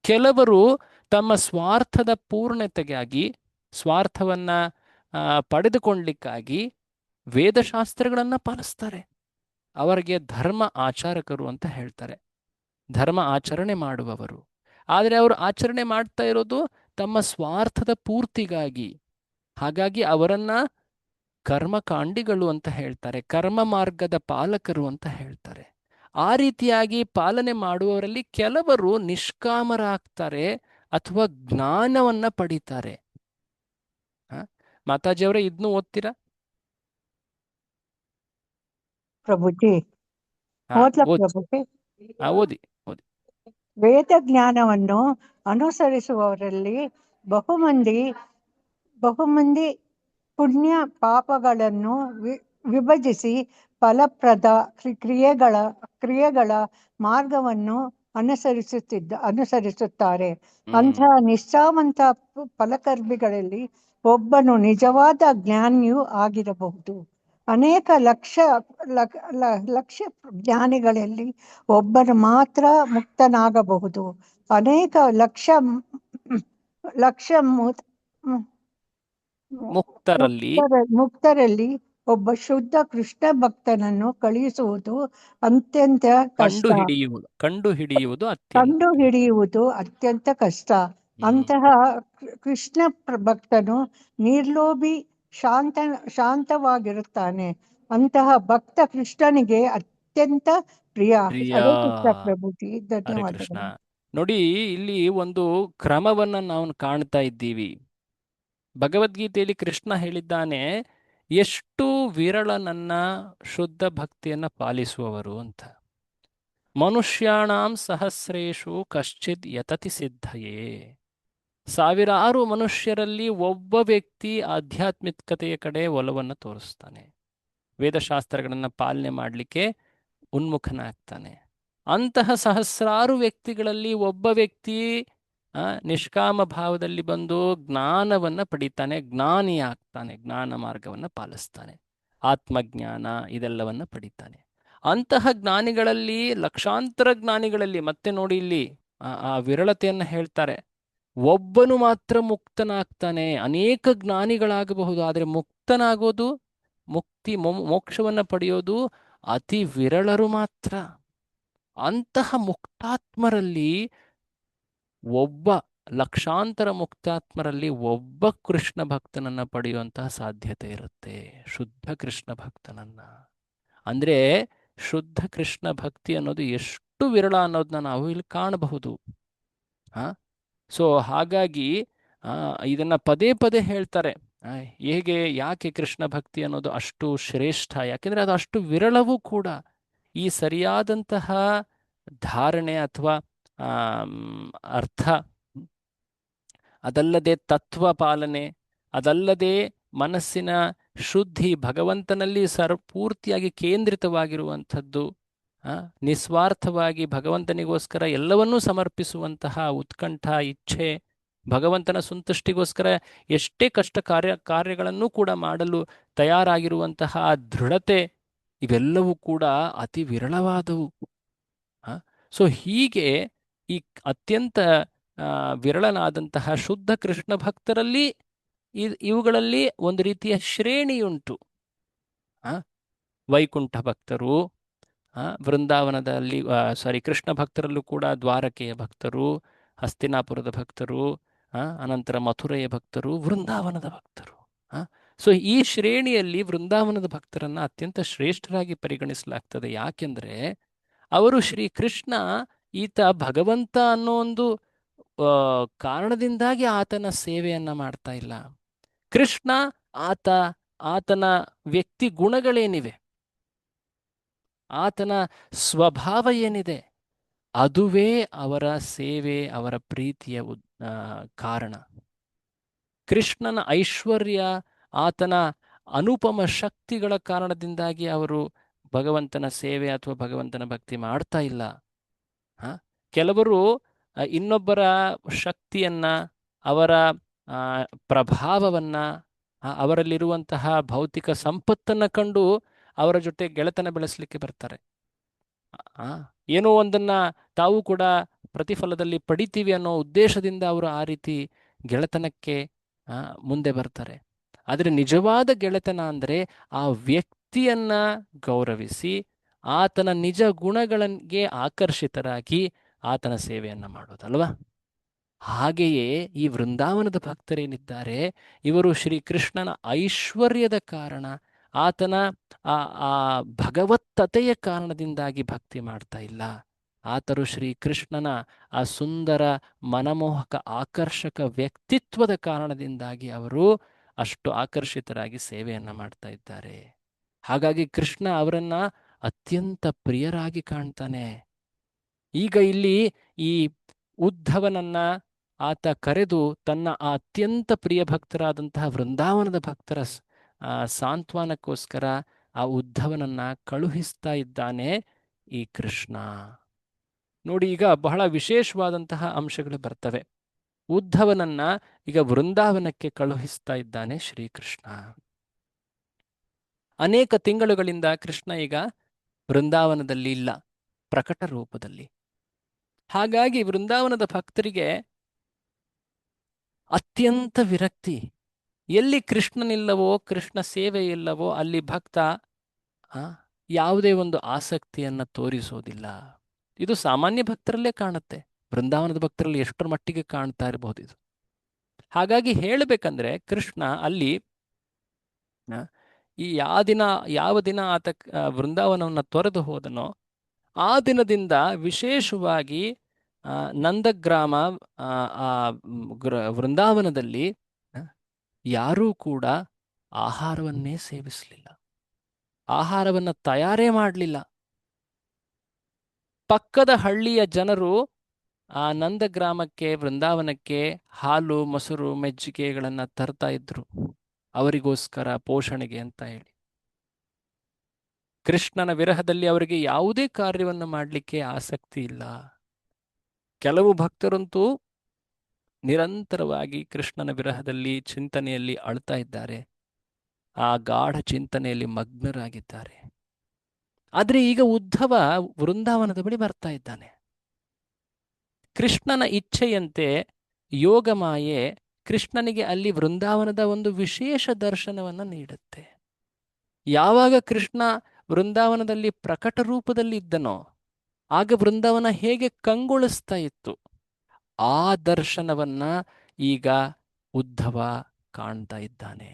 ಕೆಲವರು ತಮ್ಮ ಸ್ವಾರ್ಥದ ಪೂರ್ಣತೆಗಾಗಿ, ಸ್ವಾರ್ಥವನ್ನ ಪಡೆದುಕೊಳ್ಳಲಿಕ್ಕಾಗಿ ವೇದಶಾಸ್ತ್ರಗಳನ್ನ ಪಾಲಿಸ್ತಾರೆ. ಅವರಿಗೆ ಧರ್ಮ ಆಚಾರಕರು ಅಂತ ಹೇಳ್ತಾರೆ, ಧರ್ಮ ಆಚರಣೆ ಮಾಡುವವರು. ಆದರೆ ಅವರು ಆಚರಣೆ ಮಾಡ್ತಾ ಇರೋದು ತಮ್ಮ ಸ್ವಾರ್ಥದ ಪೂರ್ತಿಗಾಗಿ. ಹಾಗಾಗಿ ಅವರನ್ನ ಕರ್ಮಕಾಂಡಿಗಳು ಅಂತ ಹೇಳ್ತಾರೆ, ಕರ್ಮ ಮಾರ್ಗದ ಪಾಲಕರು ಅಂತ ಹೇಳ್ತಾರೆ. ಆ ರೀತಿಯಾಗಿ ಪಾಲನೆ ಮಾಡುವವರಲ್ಲಿ ಕೆಲವರು ನಿಷ್ಕಾಮರಾಗ್ತಾರೆ ಅಥವಾ ಜ್ಞಾನವನ್ನ ಪಡಿತಾರೆ. ಮಾತಾಜಿಯವರೇ, ಇದನ್ನು ಓದ್ತೀರಾ? ಪ್ರಭುಜಿ, ಪ್ರಭುಜಿ, ಓದಿ. ವೇದ ಜ್ಞಾನವನ್ನು ಅನುಸರಿಸುವವರಲ್ಲಿ ಬಹುಮಂದಿ ಪುಣ್ಯ ಪಾಪಗಳನ್ನು ವಿಭಜಿಸಿ ಫಲಪ್ರದ ಕ್ರಿಯೆಗಳ ಮಾರ್ಗವನ್ನು ಅನುಸರಿಸುತ್ತಾರೆ. ಅಂತಹ ನಿಷ್ಠಾವಂತ ಫಲಕರ್ಮಿಗಳಲ್ಲಿ ಒಬ್ಬನು ನಿಜವಾದ ಜ್ಞಾನಿಯೂ ಆಗಿರಬಹುದು. ಅನೇಕ ಲಕ್ಷ ಜ್ಞಾನಿಗಳಲ್ಲಿ ಒಬ್ಬನು ಮಾತ್ರ ಮುಕ್ತನಾಗಬಹುದು. ಅನೇಕ ಲಕ್ಷ ಮುಕ್ತರಲ್ಲಿ ಒಬ್ಬ ಶುದ್ಧ ಕೃಷ್ಣ ಭಕ್ತನನ್ನು ಕಳುಹಿಸುವುದು ಅತ್ಯಂತ ಕಷ್ಟ. ಕಂಡು ಹಿಡಿಯುವುದು ಅತ್ಯಂತ ಕಷ್ಟ. ಅಂತಹ ಕೃಷ್ಣ ಭಕ್ತನು ನಿರ್ಲೋಭಿ, ಶಾಂತವಾಗಿರುತ್ತಾನೆ. ಅಂತಹ ಭಕ್ತ ಕೃಷ್ಣನಿಗೆ ಅತ್ಯಂತ ಪ್ರಿಯ. ಪ್ರಭುಜಿ, ಧನ್ಯವಾದಗಳು. ನೋಡಿ, ಇಲ್ಲಿ ಒಂದು ಕ್ರಮವನ್ನ ನಾವು ಕಾಣ್ತಾ ಇದ್ದೀವಿ. ಭಗವದ್ಗೀತೆಯಲ್ಲಿ ಕೃಷ್ಣ ಹೇಳಿದ್ದಾನೆ, ಎಷ್ಟು ವಿರಳ ನನ್ನ ಶುದ್ಧ ಭಕ್ತಿಯನ್ನ ಪಾಲಿಸುವವರು ಅಂತ. ಮನುಷ್ಯಾಣಾಂ ಸಹಸ್ರೇಶು ಕಶ್ಚಿದ್ ಯತತಿ ಸಿದ್ಧಯೇ. ಸಾವಿರಾರು ಮನುಷ್ಯರಲ್ಲಿ ಒಬ್ಬ ವ್ಯಕ್ತಿ ಆಧ್ಯಾತ್ಮಿಕತೆಯ ಕಡೆ ಒಲವನ್ನು ತೋರಿಸ್ತಾನೆ, ವೇದಶಾಸ್ತ್ರಗಳನ್ನು ಪಾಲನೆ ಮಾಡಲಿಕ್ಕೆ ಉನ್ಮುಖನಾಗ್ತಾನೆ. ಅಂತಹ ಸಹಸ್ರಾರು ವ್ಯಕ್ತಿಗಳಲ್ಲಿ ಒಬ್ಬ ವ್ಯಕ್ತಿ ನಿಷ್ಕಾಮ ಭಾವದಲ್ಲಿ ಬಂದು ಜ್ಞಾನವನ್ನ ಪಡಿತಾನೆ, ಜ್ಞಾನಿ ಆಗ್ತಾನೆ, ಜ್ಞಾನ ಮಾರ್ಗವನ್ನ ಪಾಲಿಸ್ತಾನೆ, ಆತ್ಮಜ್ಞಾನ ಇದೆಲ್ಲವನ್ನ ಪಡಿತಾನೆ. ಅಂತಹ ಜ್ಞಾನಿಗಳಲ್ಲಿ, ಲಕ್ಷಾಂತರ ಜ್ಞಾನಿಗಳಲ್ಲಿ, ಮತ್ತೆ ನೋಡಿ ಇಲ್ಲಿ ಆ ವಿರಳತೆಯನ್ನು ಹೇಳ್ತಾರೆ. ಒಬ್ಬನು ಮಾತ್ರ ಮುಕ್ತನಾಗ್ತಾನೆ. ಅನೇಕ ಜ್ಞಾನಿಗಳಾಗಬಹುದು, ಆದರೆ ಮುಕ್ತನಾಗೋದು, ಮೋಕ್ಷವನ್ನ ಪಡೆಯೋದು ಅತಿ ವಿರಳರು ಮಾತ್ರ. ಅಂತಹ ಮುಕ್ತಾತ್ಮರಲ್ಲಿ ಲಕ್ಷಾಂತರ ಮುಕ್ತಾತ್ಮರಲ್ಲಿ ಒಬ್ಬ ಕೃಷ್ಣ ಭಕ್ತನನ್ನ ಪಡೆಯುವಂತಹ ಸಾಧ್ಯತೆ ಇರುತ್ತೆ, ಶುದ್ಧ ಕೃಷ್ಣ ಭಕ್ತನನ್ನ. ಅಂದ್ರೆ ಶುದ್ಧ ಕೃಷ್ಣ ಭಕ್ತಿ ಅನ್ನೋದು ಎಷ್ಟು ವಿರಳ ಅನ್ನೋದನ್ನ ನಾವು ಇಲ್ಲಿ ಕಾಣಬಹುದು. ಸೊ ಹಾಗಾಗಿ ಇದನ್ನ ಪದೇ ಪದೇ ಹೇಳ್ತಾರೆ. ಯಾಕೆ ಕೃಷ್ಣ ಭಕ್ತಿ ಅನ್ನೋದು ಅಷ್ಟು ಶ್ರೇಷ್ಠ? ಯಾಕೆಂದ್ರೆ ಅದು ಅಷ್ಟು ವಿರಳವೂ ಕೂಡ. ಈ ಸರಿಯಾದಂತಹ ಧಾರಣೆ ಅಥವಾ ಅರ್ಥ, ಅದಲ್ಲದೆ ತತ್ವ ಪಾಲನೆ, ಅದಲ್ಲದೆ ಮನಸ್ಸಿನ ಶುದ್ಧಿ, ಭಗವಂತನಲ್ಲಿ ಪೂರ್ತಿಯಾಗಿ ಕೇಂದ್ರಿತವಾಗಿರುವಂಥದ್ದು, ನಿಸ್ವಾರ್ಥವಾಗಿ ಭಗವಂತನಿಗೋಸ್ಕರ ಎಲ್ಲವನ್ನೂ ಸಮರ್ಪಿಸುವಂತಹ ಉತ್ಕಂಠ, ಇಚ್ಛೆ, ಭಗವಂತನ ಸಂತುಷ್ಟಿಗೋಸ್ಕರ ಎಷ್ಟೇ ಕಷ್ಟ ಕಾರ್ಯಗಳನ್ನು ಕೂಡ ಮಾಡಲು ತಯಾರಾಗಿರುವಂತಹ ದೃಢತೆ, ಇವೆಲ್ಲವೂ ಕೂಡ ಅತಿ ವಿರಳವಾದವು. ಸೊ ಹೀಗೆ ಈ ಅತ್ಯಂತ ವಿರಳನಾದಂತಹ ಶುದ್ಧ ಕೃಷ್ಣ ಭಕ್ತರಲ್ಲಿ ಇವುಗಳಲ್ಲಿ ಒಂದು ರೀತಿಯ ಶ್ರೇಣಿಯುಂಟು. ವೈಕುಂಠ ಭಕ್ತರು, ವೃಂದಾವನದಲ್ಲಿ ಕೃಷ್ಣ ಭಕ್ತರಲ್ಲೂ ಕೂಡ ದ್ವಾರಕೆಯ ಭಕ್ತರು, ಹಸ್ತಿನಾಪುರದ ಭಕ್ತರು, ಅನಂತರ ಮಥುರೆಯ ಭಕ್ತರು, ವೃಂದಾವನದ ಭಕ್ತರು. ಸೊ ಈ ಶ್ರೇಣಿಯಲ್ಲಿ ವೃಂದಾವನದ ಭಕ್ತರನ್ನ ಅತ್ಯಂತ ಶ್ರೇಷ್ಠರಾಗಿ ಪರಿಗಣಿಸಲಾಗ್ತದೆ. ಯಾಕೆಂದ್ರೆ ಅವರು ಶ್ರೀಕೃಷ್ಣ ಈತ ಭಗವಂತ ಅನ್ನೋ ಒಂದು ಕಾರಣದಿಂದಾಗಿ ಆತನ ಸೇವೆಯನ್ನ ಮಾಡ್ತಾ ಇಲ್ಲ. ಕೃಷ್ಣ ಆತನ ವ್ಯಕ್ತಿ ಗುಣಗಳೇನಿವೆ, ಆತನ ಸ್ವಭಾವ ಏನಿದೆ, ಅದುವೇ ಅವರ ಸೇವೆ, ಅವರ ಪ್ರೀತಿಯ ಕಾರಣ. ಕೃಷ್ಣನ ಐಶ್ವರ್ಯ, ಆತನ ಅನುಪಮ ಶಕ್ತಿಗಳ ಕಾರಣದಿಂದಾಗಿ ಅವರು ಭಗವಂತನ ಸೇವೆ ಅಥವಾ ಭಗವಂತನ ಭಕ್ತಿ ಮಾಡ್ತಾ ಇಲ್ಲ. ಕೆಲವರು ಇನ್ನೊಬ್ಬರ ಶಕ್ತಿಯನ್ನ, ಅವರ ಪ್ರಭಾವವನ್ನ, ಅವರಲ್ಲಿರುವಂತಹ ಭೌತಿಕ ಸಂಪತ್ತನ್ನ ಕಂಡು ಅವರ ಜೊತೆ ಗೆಳೆತನ ಬೆಳೆಸಲಿಕ್ಕೆ ಬರ್ತಾರೆ. ಏನೋ ಒಂದನ್ನ ತಾವು ಕೂಡ ಪ್ರತಿಫಲದಲ್ಲಿ ಪಡಿತೀವಿ ಅನ್ನೋ ಉದ್ದೇಶದಿಂದ ಅವರು ಆ ರೀತಿ ಗೆಳೆತನಕ್ಕೆ ಮುಂದೆ ಬರ್ತಾರೆ. ಆದರೆ ನಿಜವಾದ ಗೆಳೆತನ ಅಂದರೆ ಆ ವ್ಯಕ್ತಿಯನ್ನ ಗೌರವಿಸಿ, ಆತನ ನಿಜ ಗುಣಗಳಿಗೆ ಆಕರ್ಷಿತರಾಗಿ ಆತನ ಸೇವೆಯನ್ನ ಮಾಡೋದಲ್ವಾ. ಹಾಗೆಯೇ ಈ ವೃಂದಾವನದ ಭಕ್ತರೇನಿದ್ದಾರೆ, ಇವರು ಶ್ರೀಕೃಷ್ಣನ ಐಶ್ವರ್ಯದ ಕಾರಣ, ಆತನ ಆ ಭಗವತ್ತತೆಯ ಕಾರಣದಿಂದಾಗಿ ಭಕ್ತಿ ಮಾಡ್ತಾ ಇಲ್ಲ. ಆತರು ಶ್ರೀಕೃಷ್ಣನ ಆ ಸುಂದರ, ಮನಮೋಹಕ, ಆಕರ್ಷಕ ವ್ಯಕ್ತಿತ್ವದ ಕಾರಣದಿಂದಾಗಿ ಅವರು ಅಷ್ಟು ಆಕರ್ಷಿತರಾಗಿ ಸೇವೆಯನ್ನ ಮಾಡ್ತಾ ಇದ್ದಾರೆ. ಹಾಗಾಗಿ ಕೃಷ್ಣ ಅವರನ್ನ ಅತ್ಯಂತ ಪ್ರಿಯರಾಗಿ ಕಾಣ್ತಾನೆ. ಈಗ ಇಲ್ಲಿ ಈ ಉದ್ಧವನನ್ನ ಆತ ಕರೆದು ತನ್ನ ಅತ್ಯಂತ ಪ್ರಿಯ ಭಕ್ತರಾದಂತಹ ವೃಂದಾವನದ ಭಕ್ತರ ಸಾಂತ್ವನಕ್ಕೋಸ್ಕರ ಆ ಉದ್ಧವನನ್ನ ಕಳುಹಿಸ್ತಾ ಇದ್ದಾನೆ ಈ ಕೃಷ್ಣ. ನೋಡಿ, ಈಗ ಬಹಳ ವಿಶೇಷವಾದಂತಹ ಅಂಶಗಳು ಬರ್ತವೆ. ಉದ್ಧವನನ್ನ ಈಗ ವೃಂದಾವನಕ್ಕೆ ಕಳುಹಿಸ್ತಾ ಇದ್ದಾನೆ ಶ್ರೀಕೃಷ್ಣ. ಅನೇಕ ತಿಂಗಳುಗಳಿಂದ ಕೃಷ್ಣ ಈಗ ವೃಂದಾವನದಲ್ಲಿ ಇಲ್ಲ, ಪ್ರಕಟ ರೂಪದಲ್ಲಿ. ಹಾಗಾಗಿ ವೃಂದಾವನದ ಭಕ್ತರಿಗೆ ಅತ್ಯಂತ ವಿರಕ್ತಿ. ಎಲ್ಲಿ ಕೃಷ್ಣನಿಲ್ಲವೋ, ಕೃಷ್ಣ ಸೇವೆ ಇಲ್ಲವೋ, ಅಲ್ಲಿ ಭಕ್ತ ಯಾವುದೇ ಒಂದು ಆಸಕ್ತಿಯನ್ನ ತೋರಿಸೋದಿಲ್ಲ. ಇದು ಸಾಮಾನ್ಯ ಭಕ್ತರಲ್ಲೇ ಕಾಣುತ್ತೆ, ವೃಂದಾವನದ ಭಕ್ತರಲ್ಲಿ ಎಷ್ಟರ ಮಟ್ಟಿಗೆ ಕಾಣ್ತಾ ಇರಬಹುದು ಇದು. ಹಾಗಾಗಿ ಹೇಳಬೇಕಂದ್ರೆ ಕೃಷ್ಣ ಅಲ್ಲಿ ಈ ಯಾವ ದಿನ ಆತ ವೃಂದಾವನವನ್ನು ತೊರೆದು ಹೋದನೋ ಆ ದಿನದಿಂದ ವಿಶೇಷವಾಗಿ ನಂದಗ್ರಾಮ, ವೃಂದಾವನದಲ್ಲಿ ಯಾರೂ ಕೂಡ ಆಹಾರವನ್ನೇ ಸೇವಿಸಲಿಲ್ಲ, ಆಹಾರವನ್ನ ತಯಾರೇ ಮಾಡಲಿಲ್ಲ. ಪಕ್ಕದ ಹಳ್ಳಿಯ ಜನರು ಆ ನಂದಗ್ರಾಮಕ್ಕೆ, ವೃಂದಾವನಕ್ಕೆ ಹಾಲು, ಮೊಸರು, ಮಜ್ಜಿಗೆಗಳನ್ನ ತರ್ತಾ ಇದ್ರು ಅವರಿಗೋಸ್ಕರ ಪೋಷಣೆಗೆ ಅಂತ ಹೇಳಿ. ಕೃಷ್ಣನ ವಿರಹದಲ್ಲಿ ಅವರಿಗೆ ಯಾವುದೇ ಕಾರ್ಯವನ್ನು ಮಾಡಲಿಕ್ಕೆ ಆಸಕ್ತಿ ಇಲ್ಲ. ಕೆಲವು ಭಕ್ತರಂತೂ ನಿರಂತರವಾಗಿ ಕೃಷ್ಣನ ವಿರಹದಲ್ಲಿ ಚಿಂತನೆಯಲ್ಲಿ ಅಳ್ತಾ ಇದ್ದಾರೆ, ಆ ಗಾಢ ಚಿಂತನೆಯಲ್ಲಿ ಮಗ್ನರಾಗಿದ್ದಾರೆ. ಆದರೆ ಈಗ ಉದ್ಧವ ವೃಂದಾವನದ ಬಳಿ ಬರ್ತಾ ಇದ್ದಾನೆ. ಕೃಷ್ಣನ ಇಚ್ಛೆಯಂತೆ ಯೋಗಮಾಯೆ ಕೃಷ್ಣನಿಗೆ ಅಲ್ಲಿ ವೃಂದಾವನದ ಒಂದು ವಿಶೇಷ ದರ್ಶನವನ್ನು ನೀಡುತ್ತೆ. ಯಾವಾಗ ಕೃಷ್ಣ ವೃಂದಾವನದಲ್ಲಿ ಪ್ರಕಟ ರೂಪದಲ್ಲಿ ಇದ್ದನೋ ಆಗ ವೃಂದಾವನ ಹೇಗೆ ಕಂಗೊಳಿಸ್ತಾ ಇತ್ತು, ಆ ದರ್ಶನವನ್ನ ಈಗ ಉದ್ಧವ ಕಾಣ್ತಾ ಇದ್ದಾನೆ.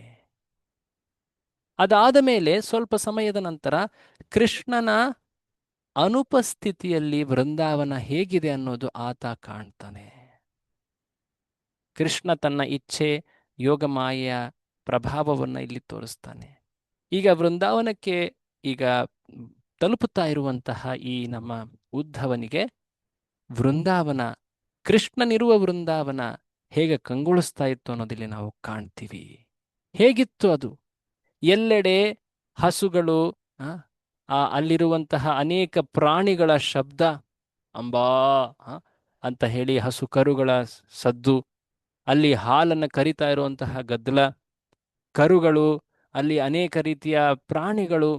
ಅದಾದ ಮೇಲೆ ಸ್ವಲ್ಪ ಸಮಯದ ನಂತರ ಕೃಷ್ಣನ ಅನುಪಸ್ಥಿತಿಯಲ್ಲಿ ವೃಂದಾವನ ಹೇಗಿದೆ ಅನ್ನೋದು ಆತ ಕಾಣ್ತಾನೆ. ಕೃಷ್ಣ ತನ್ನ ಇಚ್ಛೆ ಯೋಗಮಾಯೆಯ ಪ್ರಭಾವವನ್ನು ಇಲ್ಲಿ ತೋರಿಸ್ತಾನೆ. ಈಗ ವೃಂದಾವನಕ್ಕೆ ಈಗ ತಲುಪುತ್ತಾ ಇರುವಂತಹ ಈ ನಮ್ಮ ಉದ್ಧವನಿಗೆ ವೃಂದಾವನ, ಕೃಷ್ಣನಿರುವ ವೃಂದಾವನ ಹೇಗೆ ಕಂಗೊಳಿಸ್ತಾ ಇತ್ತು ಅನ್ನೋದಿಲ್ಲಿ ನಾವು ಕಾಣ್ತೀವಿ. ಹೇಗಿತ್ತು ಅದು? ಎಲ್ಲೆಡೆ ಹಸುಗಳು, ಅಲ್ಲಿರುವಂತಹ ಅನೇಕ ಪ್ರಾಣಿಗಳ ಶಬ್ದ, ಅಂಬಾ ಅಂತ ಹೇಳಿ ಹಸು ಕರುಗಳ ಸದ್ದು, ಅಲ್ಲಿ ಹಾಲನ್ನು ಕರಿತಾ ಇರುವಂತಹ ಗದ್ದಲ, ಕರುಗಳು, ಅಲ್ಲಿ ಅನೇಕ ರೀತಿಯ ಪ್ರಾಣಿಗಳು.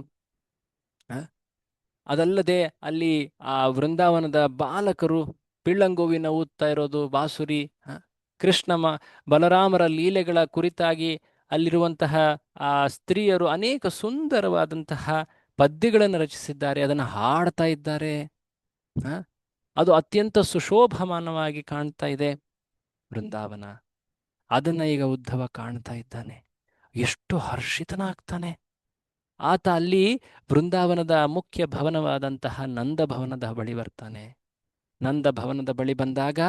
ಅದಲ್ಲದೆ ಅಲ್ಲಿ ಆ ವೃಂದಾವನದ ಬಾಲಕರು ಪಿಳ್ಳಂಗೋವಿನ ಊದ್ತಾ ಇರೋದು, ಬಾಸುರಿ, ಕೃಷ್ಣ ಬಲರಾಮರ ಲೀಲೆಗಳ ಕುರಿತಾಗಿ ಅಲ್ಲಿರುವಂತಹ ಆ ಸ್ತ್ರೀಯರು ಅನೇಕ ಸುಂದರವಾದಂತಹ ಪದ್ಯಗಳನ್ನು ರಚಿಸಿದ್ದಾರೆ, ಅದನ್ನು ಹಾಡ್ತಾ ಇದ್ದಾರೆ. ಅದು ಅತ್ಯಂತ ಸುಶೋಭಮಾನವಾಗಿ ಕಾಣ್ತಾ ಇದೆ ವೃಂದಾವನ. ಅದನ್ನ ಈಗ ಉದ್ಧವ ಕಾಣ್ತಾ ಇದ್ದಾನೆ. ಎಷ್ಟು ಹರ್ಷಿತನಾಗ್ತಾನೆ ಆತ. ಅಲ್ಲಿ ವೃಂದಾವನದ ಮುಖ್ಯ ಭವನವಾದಂತಹ ನಂದ ಭವನದ ಬಳಿ ಬರ್ತಾನೆ. ನಂದ ಭವನದ ಬಳಿ ಬಂದಾಗ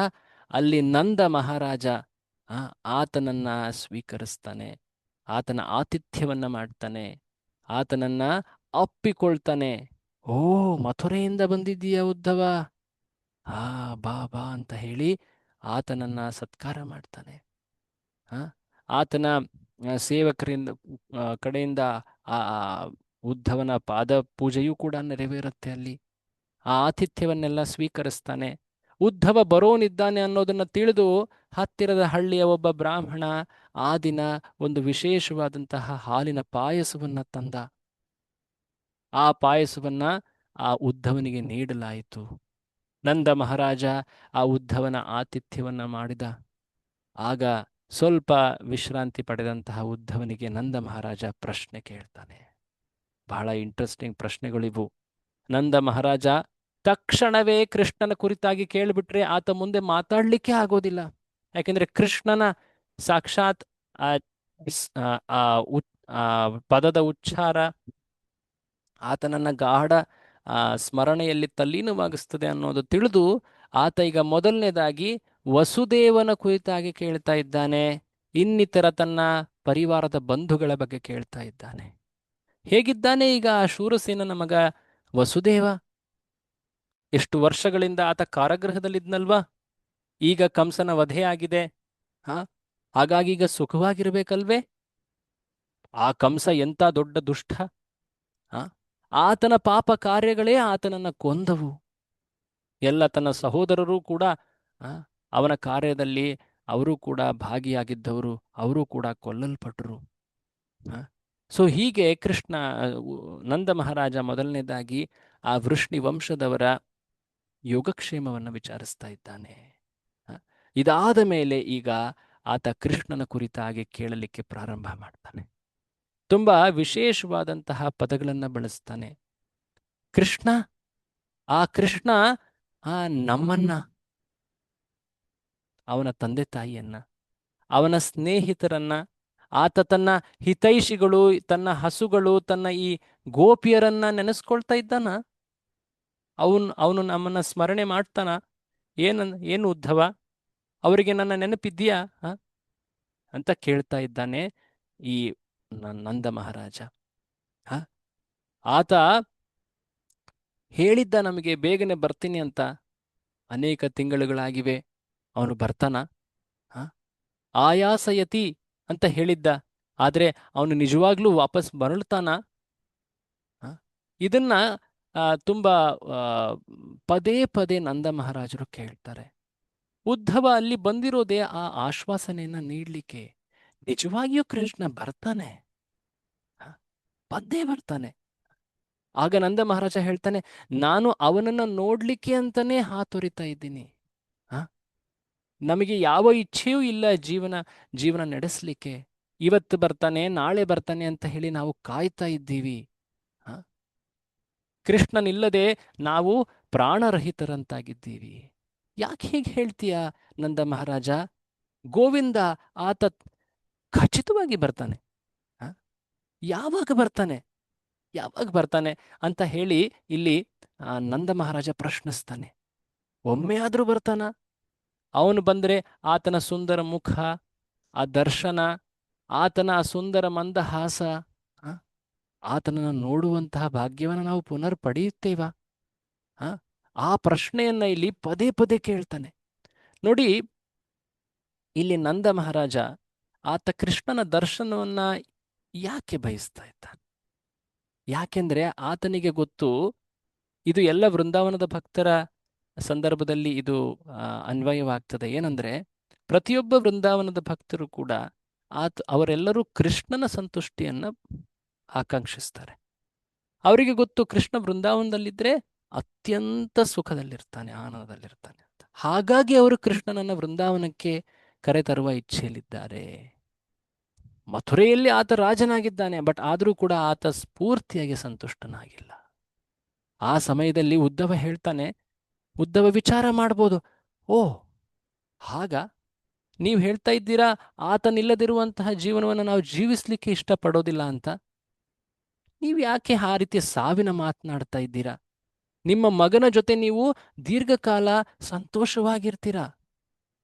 ಅಲ್ಲಿ ನಂದ ಮಹಾರಾಜ ಆತನನ್ನ ಸ್ವೀಕರಿಸ್ತಾನೆ, ಆತನ ಆತಿಥ್ಯವನ್ನ ಮಾಡ್ತಾನೆ, ಆತನನ್ನ ಅಪ್ಪಿಕೊಳ್ತಾನೆ. ಓ, ಮಥುರೆಯಿಂದ ಬಂದಿದ್ದೀಯ ಉದ್ಧವ, ಬಾ ಬಾ ಅಂತ ಹೇಳಿ ಆತನನ್ನ ಸತ್ಕಾರ ಮಾಡ್ತಾನೆ. ಆತನ ಸೇವಕರಿಂದ ಕಡೆಯಿಂದ ಆ ಉದ್ಧವನ ಪಾದ ಪೂಜೆಯೂ ಕೂಡ ನೆರವೇರುತ್ತೆ. ಅಲ್ಲಿ ಆ ಆತಿಥ್ಯವನ್ನೆಲ್ಲ ಸ್ವೀಕರಿಸ್ತಾನೆ. ಉದ್ಧವ ಬರೋನಿದ್ದಾನೆ ಅನ್ನೋದನ್ನ ತಿಳಿದು ಹತ್ತಿರದ ಹಳ್ಳಿಯ ಒಬ್ಬ ಬ್ರಾಹ್ಮಣ ಆ ದಿನ ಒಂದು ವಿಶೇಷವಾದಂತಹ ಹಾಲಿನ ಪಾಯಸವನ್ನ ತಂದ. ಆ ಪಾಯಸವನ್ನ ಆ ಉದ್ಧವನಿಗೆ ನೀಡಲಾಯಿತು. ನಂದ ಮಹಾರಾಜ ಆ ಉದ್ಧವನ ಆತಿಥ್ಯವನ್ನ ಮಾಡಿದ. ಆಗ ಸ್ವಲ್ಪ ವಿಶ್ರಾಂತಿ ಪಡೆದಂತಹ ಉದ್ಧವನಿಗೆ ನಂದ ಮಹಾರಾಜ ಪ್ರಶ್ನೆ ಕೇಳ್ತಾನೆ. ಬಹಳ ಇಂಟ್ರೆಸ್ಟಿಂಗ್ ಪ್ರಶ್ನೆಗಳಿವು. ನಂದ ಮಹಾರಾಜ ತಕ್ಷಣವೇ ಕೃಷ್ಣನ ಕುರಿತಾಗಿ ಕೇಳಿಬಿಟ್ರೆ ಆತ ಮುಂದೆ ಮಾತಾಡ್ಲಿಕ್ಕೆ ಆಗೋದಿಲ್ಲ. ಯಾಕೆಂದ್ರೆ ಕೃಷ್ಣನ ಸಾಕ್ಷಾತ್ ಪದದ ಉಚ್ಚಾರ ಆತನನ್ನ ಗಾಢ ಸ್ಮರಣೆಯಲ್ಲಿ ತಲ್ಲೀನವಾಗಿಸ್ತದೆ ಅನ್ನೋದು ತಿಳಿದು ಆತ ಈಗ ಮೊದಲನೇದಾಗಿ ವಸುದೇವನ ಕುರಿತಾಗಿ ಕೇಳ್ತಾ ಇದ್ದಾನೆ. ಇನ್ನಿತರ ತನ್ನ ಪರಿವಾರದ ಬಂಧುಗಳ ಬಗ್ಗೆ ಕೇಳ್ತಾ ಇದ್ದಾನೆ. ಹೇಗಿದ್ದಾನೆ ಈಗ ಆ ಶೂರಸೇನನ ಮಗ ವಸುದೇವ? ಎಷ್ಟು ವರ್ಷಗಳಿಂದ ಆತ ಕಾರಾಗೃಹದಲ್ಲಿದ್ನಲ್ವಾ? ಈಗ ಕಂಸನ ವಧೆಯಾಗಿದೆ. ಹಾಗಾಗಿ ಈಗ ಸುಖವಾಗಿರ್ಬೇಕಲ್ವೇ? ಆ ಕಂಸ ಎಂತ ದೊಡ್ಡ ದುಷ್ಟ! ಆತನ ಪಾಪ ಕಾರ್ಯಗಳೇ ಆತನನ್ನ ಕೊಂದವು. ಎಲ್ಲ ತನ್ನ ಸಹೋದರರು ಕೂಡ ಅವನ ಕಾರ್ಯದಲ್ಲಿ ಅವರು ಕೂಡ ಭಾಗಿಯಾಗಿದ್ದವರು, ಅವರು ಕೂಡ ಕೊಲ್ಲಲ್ಪಟ್ಟರು. ಸೊ ಹೀಗೆ ಕೃಷ್ಣ ನಂದ ಮಹಾರಾಜ ಮೊದಲನೇದಾಗಿ ಆ ವೃಷ್ಣಿ ವಂಶದವರ ಯೋಗಕ್ಷೇಮವನ್ನು ವಿಚಾರಿಸ್ತಾ ಇದ್ದಾನೆ. ಇದಾದ ಮೇಲೆ ಈಗ ಆತ ಕೃಷ್ಣನ ಕುರಿತಾಗಿ ಕೇಳಲಿಕ್ಕೆ ಪ್ರಾರಂಭ ಮಾಡ್ತಾನೆ. ತುಂಬಾ ವಿಶೇಷವಾದಂತಹ ಪದಗಳನ್ನು ಬಳಸ್ತಾನೆ. ಕೃಷ್ಣ, ಆ ಕೃಷ್ಣ ನಮ್ಮನ್ನ, ಅವನ ತಂದೆ ತಾಯಿಯನ್ನ, ಅವನ ಸ್ನೇಹಿತರನ್ನ, ಆತ ತನ್ನ ಹಿತೈಷಿಗಳು, ತನ್ನ ಹಸುಗಳು, ತನ್ನ ಈ ಗೋಪಿಯರನ್ನ ನೆನೆಸ್ಕೊಳ್ತಾ ಇದ್ದಾನ. ಅವನು ನಮ್ಮನ್ನ ಸ್ಮರಣೆ ಮಾಡ್ತಾನ. ಏನು ಉದ್ಧವ, ಅವರಿಗೆ ನನ್ನ ನೆನಪಿದ್ಯಾ ಅಂತ ಕೇಳ್ತಾ ಇದ್ದಾನೆ ಈ ನಂದ ಮಹಾರಾಜ. ಆತ ಹೇಳಿದ್ದ ನಮಗೆ ಬೇಗನೆ ಬರ್ತೀನಿ ಅಂತ. ಅನೇಕ ತಿಂಗಳುಗಳಾಗಿವೆ, ಅವನು ಬರ್ತಾನ? ಆಯಾಸಯತಿ ಅಂತ ಹೇಳಿದ್ದ, ಆದ್ರೆ ಅವನು ನಿಜವಾಗ್ಲೂ ವಾಪಸ್ ಮರಳ್ತಾನ? ಇದನ್ನ ತುಂಬಾ ಪದೇ ಪದೇ ನಂದ ಮಹಾರಾಜರು ಕೇಳ್ತಾರೆ. ಉದ್ಧವ ಅಲ್ಲಿ ಬಂದಿರೋದೇ ಆ ಆಶ್ವಾಸನೆಯನ್ನ ನೀಡ್ಲಿಕ್ಕೆ. ನಿಜವಾಗಿಯೂ ಕೃಷ್ಣ ಬರ್ತಾನೆ, ಹ? ಬಂದೇ ಬರ್ತಾನೆ. ಆಗ ನಂದ ಮಹಾರಾಜ ಹೇಳ್ತಾನೆ, ನಾನು ಅವನನ್ನ ನೋಡ್ಲಿಕ್ಕೆ ಅಂತಾನೆ ಹಾತೊರಿತಾ ಇದ್ದೀನಿ. ಹ? ನಮಗೆ ಯಾವ ಇಚ್ಛೆಯೂ ಇಲ್ಲ ಜೀವನ ನಡೆಸಲಿಕ್ಕೆ. ಇವತ್ತು ಬರ್ತಾನೆ, ನಾಳೆ ಬರ್ತಾನೆ ಅಂತ ಹೇಳಿ ನಾವು ಕಾಯ್ತಾ ಇದ್ದೀವಿ. ಹ? ಕೃಷ್ಣನಿಲ್ಲದೆ ನಾವು ಪ್ರಾಣರಹಿತರಂತಾಗಿದ್ದೀವಿ. ಯಾಕೆ ಹೀಗೆ ಹೇಳ್ತೀಯ ನಂದ ಮಹಾರಾಜ? ಗೋವಿಂದ ಆತ ಖಚಿತವಾಗಿ ಬರ್ತಾನೆ. ಹ? ಯಾವಾಗ ಬರ್ತಾನೆ, ಯಾವಾಗ ಬರ್ತಾನೆ ಅಂತ ಹೇಳಿ ಇಲ್ಲಿ ನಂದ ಮಹಾರಾಜ ಪ್ರಶ್ನಿಸ್ತಾನೆ. ಒಮ್ಮೆ ಆದ್ರೂ ಬರ್ತಾನ? ಅವನು ಬಂದ್ರೆ ಆತನ ಸುಂದರ ಮುಖ, ಆ ದರ್ಶನ, ಆತನ ಆ ಸುಂದರ ಮಂದಹಾಸ, ಆ? ಆತನನ್ನು ನೋಡುವಂತಹ ಭಾಗ್ಯವನ್ನು ನಾವು ಪುನರ್ ಪಡೆಯುತ್ತೇವಾ? ಆ? ಆ ಪ್ರಶ್ನೆಯನ್ನ ಇಲ್ಲಿ ಪದೇ ಪದೇ ಕೇಳ್ತಾನೆ. ನೋಡಿ, ಇಲ್ಲಿ ನಂದ ಮಹಾರಾಜ ಆತ ಕೃಷ್ಣನ ದರ್ಶನವನ್ನ ಯಾಕೆ ಬಯಸ್ತಾ ಇದ್ದಾನೆ? ಯಾಕೆಂದ್ರೆ ಆತನಿಗೆ ಗೊತ್ತು, ಇದು ಎಲ್ಲ ವೃಂದಾವನದ ಭಕ್ತರ ಸಂದರ್ಭದಲ್ಲಿ ಇದು ಅನ್ವಯವಾಗ್ತದೆ. ಏನಂದ್ರೆ, ಪ್ರತಿಯೊಬ್ಬ ವೃಂದಾವನದ ಭಕ್ತರು ಕೂಡ ಅವರೆಲ್ಲರೂ ಕೃಷ್ಣನ ಸಂತುಷ್ಟಿಯನ್ನ ಆಕಾಂಕ್ಷಿಸ್ತಾರೆ. ಅವರಿಗೆ ಗೊತ್ತು, ಕೃಷ್ಣ ವೃಂದಾವನದಲ್ಲಿದ್ರೆ ಅತ್ಯಂತ ಸುಖದಲ್ಲಿರ್ತಾನೆ, ಆನಂದದಲ್ಲಿರ್ತಾನೆ ಅಂತ. ಹಾಗಾಗಿ ಅವರು ಕೃಷ್ಣನನ್ನ ವೃಂದಾವನಕ್ಕೆ ಕರೆತರುವ ಇಚ್ಛೆಯಲ್ಲಿದ್ದಾರೆ. ಮಥುರೆಯಲ್ಲಿ ಆತ ರಾಜನಾಗಿದ್ದಾನೆ, ಬಟ್ ಆದರೂ ಕೂಡ ಆತ ಸ್ಫೂರ್ತಿಯಾಗಿ ಸಂತುಷ್ಟನಾಗಿಲ್ಲ. ಆ ಸಮಯದಲ್ಲಿ ಉದ್ಧವ ಹೇಳ್ತಾನೆ, ಉದ್ಧವ ವಿಚಾರ ಮಾಡ್ಬೋದು, ಓ ಹಾಗ ನೀವು ಹೇಳ್ತಾ ಇದ್ದೀರಾ ಆತನಿಲ್ಲದಿರುವಂತಹ ಜೀವನವನ್ನು ನಾವು ಜೀವಿಸ್ಲಿಕ್ಕೆ ಇಷ್ಟಪಡೋದಿಲ್ಲ ಅಂತ. ನೀವು ಯಾಕೆ ಆ ರೀತಿಯ ಸಾವಿನ ಮಾತನಾಡ್ತಾ ಇದ್ದೀರಾ? ನಿಮ್ಮ ಮಗನ ಜೊತೆ ನೀವು ದೀರ್ಘಕಾಲ ಸಂತೋಷವಾಗಿರ್ತೀರಾ.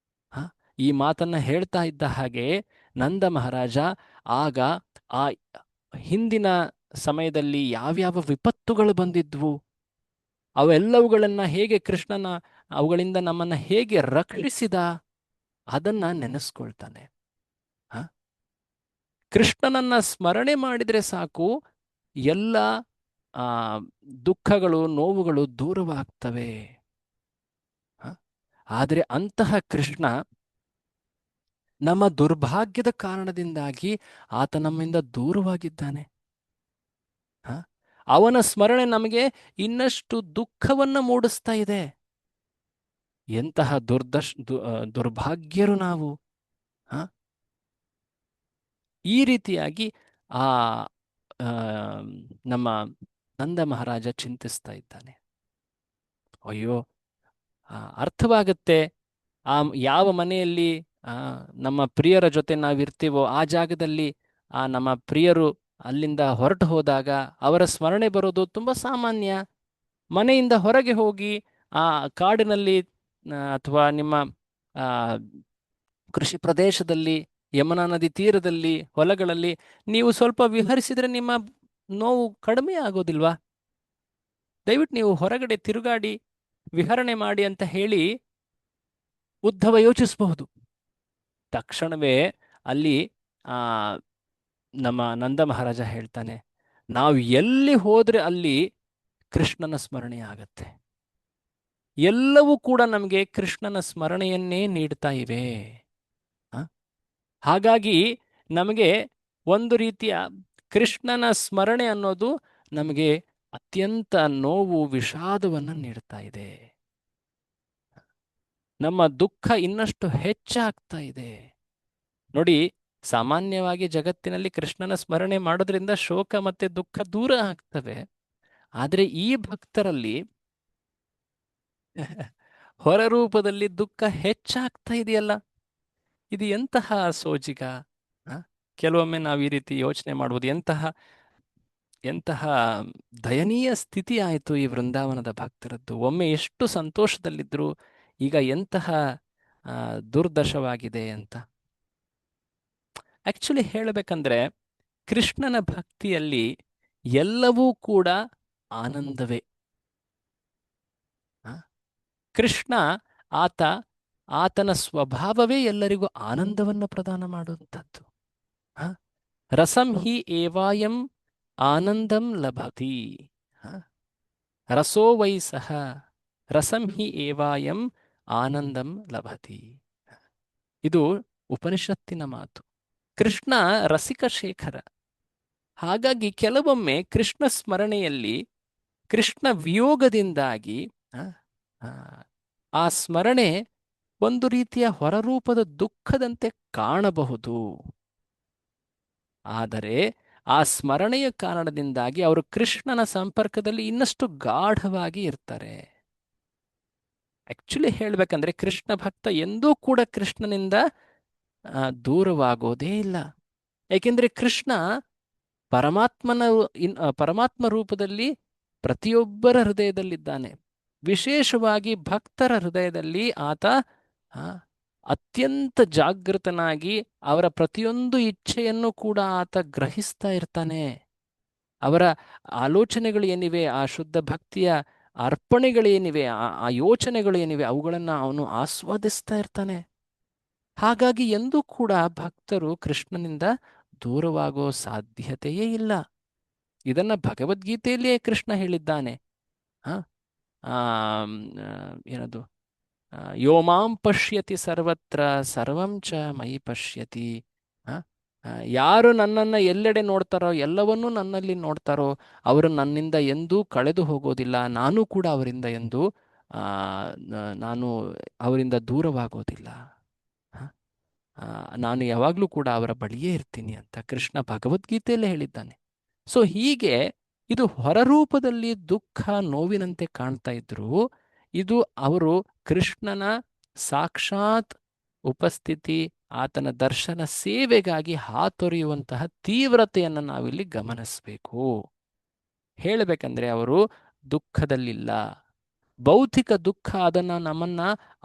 ಈ ಮಾತನ್ನ ಹೇಳ್ತಾ ಇದ್ದ ಹಾಗೆ ನಂದ ಮಹಾರಾಜ ಆಗ ಆ ಹಿಂದಿನ ಸಮಯದಲ್ಲಿ ಯಾವ್ಯಾವ ವಿಪತ್ತುಗಳು ಬಂದಿದ್ವು, ಅವೆಲ್ಲವುಗಳನ್ನ ಹೇಗೆ ಕೃಷ್ಣನ ಅವುಗಳಿಂದ ನಮ್ಮನ್ನ ಹೇಗೆ ರಕ್ಷಿಸಿದ ಅದನ್ನ ನೆನೆಸ್ಕೊಳ್ತಾನೆ. ಕೃಷ್ಣನನ್ನ ಸ್ಮರಣೆ ಮಾಡಿದ್ರೆ ಸಾಕು, ಎಲ್ಲ ದುಃಖಗಳು, ನೋವುಗಳು ದೂರವಾಗ್ತವೆ. ಆದರೆ ಅಂತಹ ಕೃಷ್ಣ ನಮ್ಮ ದುರ್ಭಾಗ್ಯದ ಕಾರಣದಿಂದಾಗಿ ಆತ ನಮ್ಮಿಂದ ದೂರವಾಗಿದ್ದಾನೆ. ಅವನ ಸ್ಮರಣೆ ನಮಗೆ ಇನ್ನಷ್ಟು ದುಃಖವನ್ನ ಮೂಡಿಸ್ತಾ ಇದೆ. ಎಂತಹ ದುರ್ಭಾಗ್ಯರು ನಾವು. ಈ ರೀತಿಯಾಗಿ ಆ ನಮ್ಮ ನಂದ ಮಹಾರಾಜ ಚಿಂತಿಸ್ತಾ ಇದ್ದಾನೆ. ಅಯ್ಯೋ, ಅರ್ಥವಾಗುತ್ತೆ, ಯಾವ ಮನೆಯಲ್ಲಿ ನಮ್ಮ ಪ್ರಿಯರ ಜೊತೆ ನಾವಿರ್ತೀವೋ ಆ ಜಾಗದಲ್ಲಿ ನಮ್ಮ ಪ್ರಿಯರು ಅಲ್ಲಿಂದ ಹೊರಟು ಹೋದಾಗ ಅವರ ಸ್ಮರಣೆ ಬರೋದು ತುಂಬಾ ಸಾಮಾನ್ಯ. ಮನೆಯಿಂದ ಹೊರಗೆ ಹೋಗಿ ಆ ಕಾಡಿನಲ್ಲಿ ಅಥವಾ ನಿಮ್ಮ ಕೃಷಿ ಪ್ರದೇಶದಲ್ಲಿ, ಯಮುನಾ ನದಿ ತೀರದಲ್ಲಿ, ಹೊಲಗಳಲ್ಲಿ ನೀವು ಸ್ವಲ್ಪ ವಿಹರಿಸಿದ್ರೆ ನಿಮ್ಮ ನೋವು ಕಡಿಮೆ ಆಗೋದಿಲ್ವಾ? ದಯವಿಟ್ಟು ನೀವು ಹೊರಗಡೆ ತಿರುಗಾಡಿ ವಿಹರಣೆ ಮಾಡಿ ಅಂತ ಹೇಳಿ ಉದ್ಧವ ಯೋಚಿಸಬಹುದು. ತಕ್ಷಣವೇ ಅಲ್ಲಿ ನಮ್ಮ ನಂದ ಮಹಾರಾಜ ಹೇಳ್ತಾನೆ, ನಾವು ಎಲ್ಲಿ ಹೋದ್ರೆ ಅಲ್ಲಿ ಕೃಷ್ಣನ ಸ್ಮರಣೆ ಆಗತ್ತೆ. ಎಲ್ಲವೂ ಕೂಡ ನಮಗೆ ಕೃಷ್ಣನ ಸ್ಮರಣೆಯನ್ನೇ ನೀಡ್ತಾ ಇವೆ. ಹಾಗಾಗಿ ನಮಗೆ ಒಂದು ರೀತಿಯ ಕೃಷ್ಣನ ಸ್ಮರಣೆ ಅನ್ನೋದು ನಮಗೆ ಅತ್ಯಂತ ನೋವು, ವಿಷಾದವನ್ನು ನೀಡ್ತಾ ಇದೆ. ನಮ್ಮ ದುಃಖ ಇನ್ನಷ್ಟು ಹೆಚ್ಚಾಗ್ತಾ ಇದೆ. ನೋಡಿ, ಸಾಮಾನ್ಯವಾಗಿ ಜಗತ್ತಿನಲ್ಲಿ ಕೃಷ್ಣನ ಸ್ಮರಣೆ ಮಾಡೋದ್ರಿಂದ ಶೋಕ ಮತ್ತೆ ದುಃಖ ದೂರ ಆಗ್ತವೆ. ಆದರೆ ಈ ಭಕ್ತರಲ್ಲಿ ಹೊರರೂಪದಲ್ಲಿ ದುಃಖ ಹೆಚ್ಚಾಗ್ತಾ ಇದೆಯಲ್ಲ, ಇದು ಎಂತಹ ಸೋಜಿಗ. ಕೆಲವೊಮ್ಮೆ ನಾವು ಈ ರೀತಿ ಯೋಚನೆ ಮಾಡ್ಬೋದು, ಎಂತಹ ದಯನೀಯ ಸ್ಥಿತಿ ಆಯಿತು ಈ ವೃಂದಾವನದ ಭಕ್ತರದ್ದು. ಒಮ್ಮೆ ಎಷ್ಟು ಸಂತೋಷದಲ್ಲಿದ್ರು, ಈಗ ಎಂತಹ ದುರ್ದಶವಾಗಿದೆ ಅಂತ. ಆಕ್ಚುಲಿ ಹೇಳಬೇಕಂದ್ರೆ ಕೃಷ್ಣನ ಭಕ್ತಿಯಲ್ಲಿ ಎಲ್ಲವೂ ಕೂಡ ಆನಂದವೇ. ಕೃಷ್ಣ ಆತನ ಸ್ವಭಾವವೇ ಎಲ್ಲರಿಗೂ ಆನಂದವನ್ನು ಪ್ರದಾನ ಮಾಡುವಂಥದ್ದು. ರಸಂ ಹಿ ಏವಾಯಂ ಆನಂದಂ ಲಭತಿ, ರಸೋ ವೈ ಸಹ ರಸಂ ಹಿ ಏವಾಯಂ ಆನಂದಂ ಲಭತಿ. ಇದು ಉಪನಿಷತ್ತಿನ ಮಾತು. ಕೃಷ್ಣ ರಸಿಕ ಶೇಖರ. ಹಾಗಾಗಿ ಕೆಲವೊಮ್ಮೆ ಕೃಷ್ಣ ಸ್ಮರಣೆಯಲ್ಲಿ ಕೃಷ್ಣ ವಿಯೋಗದಿಂದಾಗಿ ಆ, ಆ, ಆ ಸ್ಮರಣೆ ಒಂದು ರೀತಿಯ ಹೊರರೂಪದ ದುಃಖದಂತೆ ಕಾಣಬಹುದು. ಆದರೆ ಆ ಸ್ಮರಣೆಯ ಕಾರಣದಿಂದಾಗಿ ಅವರು ಕೃಷ್ಣನ ಸಂಪರ್ಕದಲ್ಲಿ ಇನ್ನಷ್ಟು ಗಾಢವಾಗಿ ಇರ್ತಾರೆ. ಆಕ್ಚುಲಿ ಹೇಳ್ಬೇಕಂದ್ರೆ ಕೃಷ್ಣ ಭಕ್ತ ಎಂದೂ ಕೂಡ ಕೃಷ್ಣನಿಂದ ದೂರವಾಗೋದೇ ಇಲ್ಲ. ಏಕೆಂದರೆ ಕೃಷ್ಣ ಪರಮಾತ್ಮ ರೂಪದಲ್ಲಿ ಪ್ರತಿಯೊಬ್ಬರ ಹೃದಯದಲ್ಲಿದ್ದಾನೆ. ವಿಶೇಷವಾಗಿ ಭಕ್ತರ ಹೃದಯದಲ್ಲಿ ಆತ ಅತ್ಯಂತ ಜಾಗೃತನಾಗಿ ಅವರ ಪ್ರತಿಯೊಂದು ಇಚ್ಛೆಯನ್ನು ಕೂಡ ಆತ ಗ್ರಹಿಸ್ತಾ ಇರ್ತಾನೆ. ಅವರ ಆಲೋಚನೆಗಳು ಏನಿವೆ, ಆ ಶುದ್ಧ ಭಕ್ತಿಯ ಅರ್ಪಣೆಗಳೇನಿವೆ, ಆ ಯೋಚನೆಗಳು ಏನಿವೆ, ಅವುಗಳನ್ನು ಅವನು ಆಸ್ವಾದಿಸ್ತಾ ಇರ್ತಾನೆ. ಹಾಗಾಗಿ ಎಂದೂ ಕೂಡ ಭಕ್ತರು ಕೃಷ್ಣನಿಂದ ದೂರವಾಗೋ ಸಾಧ್ಯತೆಯೇ ಇಲ್ಲ. ಇದನ್ನ ಭಗವದ್ಗೀತೆಯಲ್ಲಿಯೇ ಕೃಷ್ಣ ಹೇಳಿದ್ದಾನೆ. ಏನದು, ಯೋ ಮಾಂ ಪಶ್ಯತಿ ಸರ್ವತ್ರ ಸರ್ವಂ ಚ ಮಯಿ ಪಶ್ಯತಿ. ಯಾರು ನನ್ನನ್ನು ಎಲ್ಲೆಡೆ ನೋಡ್ತಾರೋ, ಎಲ್ಲವನ್ನೂ ನನ್ನಲ್ಲಿ ನೋಡ್ತಾರೋ, ಅವರು ನನ್ನಿಂದ ಎಂದೂ ಕಳೆದು ಹೋಗೋದಿಲ್ಲ. ನಾನು ಕೂಡ ಅವರಿಂದ ಎಂದೂ ನಾನು ಅವರಿಂದ ದೂರವಾಗೋದಿಲ್ಲ. ನಾನು ಯಾವಾಗಲೂ ಕೂಡ ಅವರ ಬಳಿಯೇ ಇರ್ತೀನಿ ಅಂತ ಕೃಷ್ಣ ಭಗವದ್ಗೀತೆಯಲ್ಲೇ ಹೇಳಿದ್ದಾನೆ. ಸೊ ಹೀಗೆ ಇದು ಹೊರರೂಪದಲ್ಲಿ ದುಃಖ, ನೋವಿನಂತೆ ಕಾಣ್ತಾ ಇದ್ರು, ಇದು ಅವರು ಕೃಷ್ಣನ ಸಾಕ್ಷಾತ್ ಉಪಸ್ಥಿತಿ, ಆತನ ದರ್ಶನ ಸೇವೆಗಾಗಿ ಹಾತೊರೆಯುವಂತಹ ತೀವ್ರತೆಯನ್ನು ನಾವಿಲ್ಲಿ ಗಮನಿಸಬೇಕು. ಹೇಳಬೇಕಂದ್ರೆ ಅವರು ದುಃಖದಲ್ಲಿಲ್ಲ. ಭೌತಿಕ ದುಃಖ ಅದನ್ನು ನಮ್ಮನ್ನ